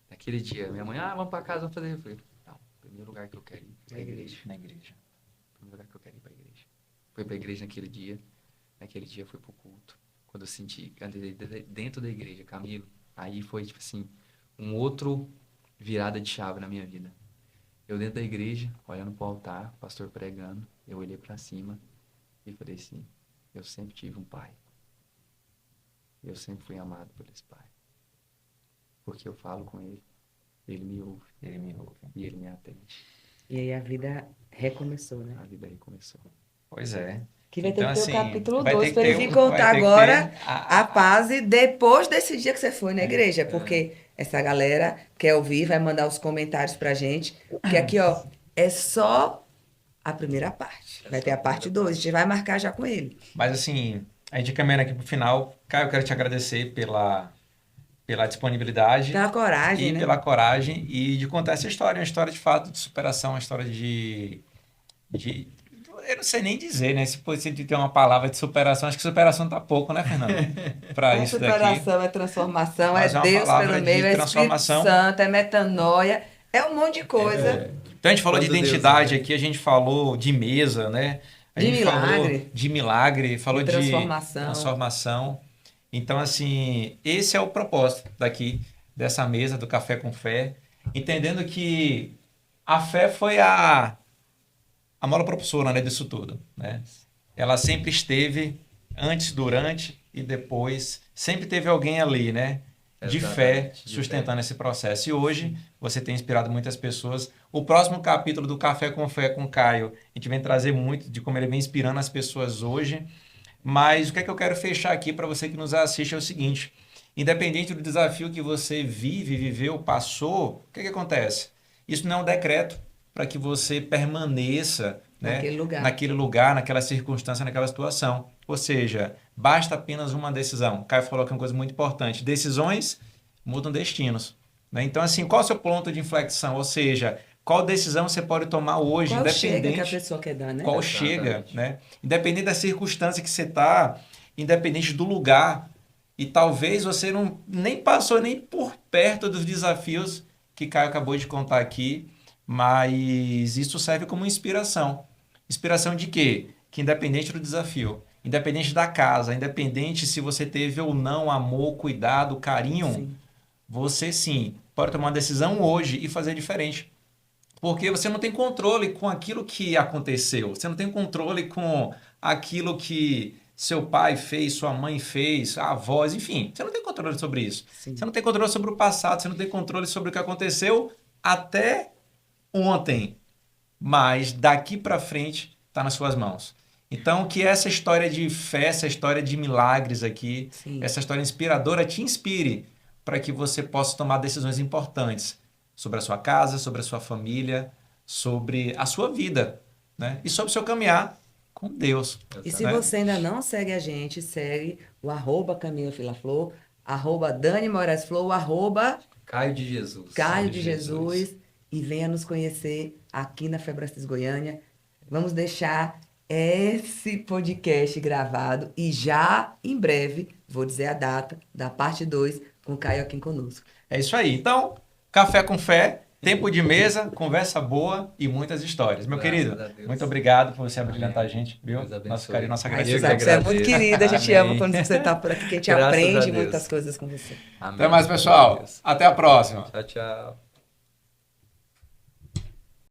Naquele dia, minha mãe, vamos pra casa, vamos fazer. Eu falei, não, o primeiro lugar que eu quero ir é a igreja. Na igreja. O primeiro lugar que eu quero ir pra igreja. Fui pra igreja naquele dia fui pro culto. Quando eu senti, andei dentro da igreja, Camilo, aí foi, tipo assim, um outro virada de chave na minha vida. Eu dentro da igreja, olhando pro altar, o pastor pregando, eu olhei pra cima e falei assim, eu sempre tive um pai. Eu sempre fui amado por esse pai. Porque eu falo com ele, ele me ouve e ele me atende. E aí a vida recomeçou, né? A vida aí começou. Pois é. Que vai ter Então, que ter assim, o capítulo vai 2 ter para que ele ter vir um- contar vai ter que agora ter a fase depois desse dia que você foi na igreja. Porque essa galera quer ouvir, vai mandar os comentários pra gente. Porque aqui, ó, é só a primeira parte. Vai ter a parte 2. A gente vai marcar já com ele. Mas assim, a gente caminhando aqui pro final, Caio, eu quero te agradecer pela disponibilidade Pela coragem, e né? pela coragem e de contar essa história, uma história de fato de superação, uma história eu não sei nem dizer, né? Se fosse ter uma palavra de superação, acho que superação tá pouco, né, Fernando? Para É isso daqui. superação, é transformação, Mas é é uma Deus palavra pelo de meio, é Espírito transformação. Santo, é metanoia, é um monte de coisa. Então a gente falou de Quando Deus identidade é. aqui, a gente falou de mesa, né? A De gente falou milagre. de milagre, falou De de transformação. transformação. Então, assim, esse é o propósito dessa mesa do Café com Fé, entendendo que a fé foi a mola propulsora, né, disso tudo, né? Ela sempre esteve antes, durante e depois, sempre teve alguém ali, né? De fé, Exatamente, de sustentando esse processo. E hoje você tem inspirado muitas pessoas. O próximo capítulo do Café com Fé com Caio, a gente vem trazer muito de como ele vem inspirando as pessoas hoje. Mas o que é que eu quero fechar aqui para você que nos assiste é o seguinte: independente do desafio que você viveu, passou, o que é que acontece? Isso não é um decreto para que você permaneça, né, naquele lugar, naquela circunstância, naquela situação. Ou seja, basta apenas uma decisão. O Caio falou que é uma coisa muito importante. Decisões mudam destinos, né? Então, assim, qual é o seu ponto de inflexão? Ou seja, qual decisão você pode tomar hoje, Qual chega que a independente pessoa quer dar, né? qual Exatamente. chega, né? Independente da circunstância que você está, independente do lugar, e talvez você não nem passou nem por perto dos desafios que Caio acabou de contar aqui, mas isso serve como inspiração. Inspiração de quê? Que independente do desafio, independente da casa, independente se você teve ou não amor, cuidado, carinho, Sim. você sim pode tomar uma decisão hoje e fazer diferente. Porque você não tem controle com aquilo que aconteceu. Você não tem controle com aquilo que seu pai fez, sua mãe fez, a avós, enfim. Você não tem controle sobre isso. Sim. Você não tem controle sobre o passado, você não tem controle sobre o que aconteceu até ontem. Mas daqui para frente está nas suas mãos. Então, que essa história de fé, essa história de milagres aqui, Sim. essa história inspiradora te inspire para que você possa tomar decisões importantes sobre a sua casa, sobre a sua família, sobre a sua vida, né? E sobre o seu caminhar com Deus. E se né? você ainda não segue a gente, segue o @Camila Filaflor, @Dani Moraes Flor, o Caio de Jesus. Caio de Jesus, e venha nos conhecer aqui na Febracis Goiânia. Vamos deixar esse podcast gravado e já em breve, vou dizer a data da parte 2 com o Caio aqui conosco. É isso aí. Então, Café com Fé, tempo de mesa, conversa boa e muitas histórias. Meu Graças querido, a Deus. muito obrigado por você abrilhantar a gente, viu? Deus abençoe. Nosso carinho, nossa Ai, Eu gratidão. que você é muito agradeço. querida, a gente Amém. ama quando você está por aqui, que a gente Graças a aprende Deus. muitas coisas com você. Amém. Até mais, pessoal. Até a próxima. Tchau, tchau.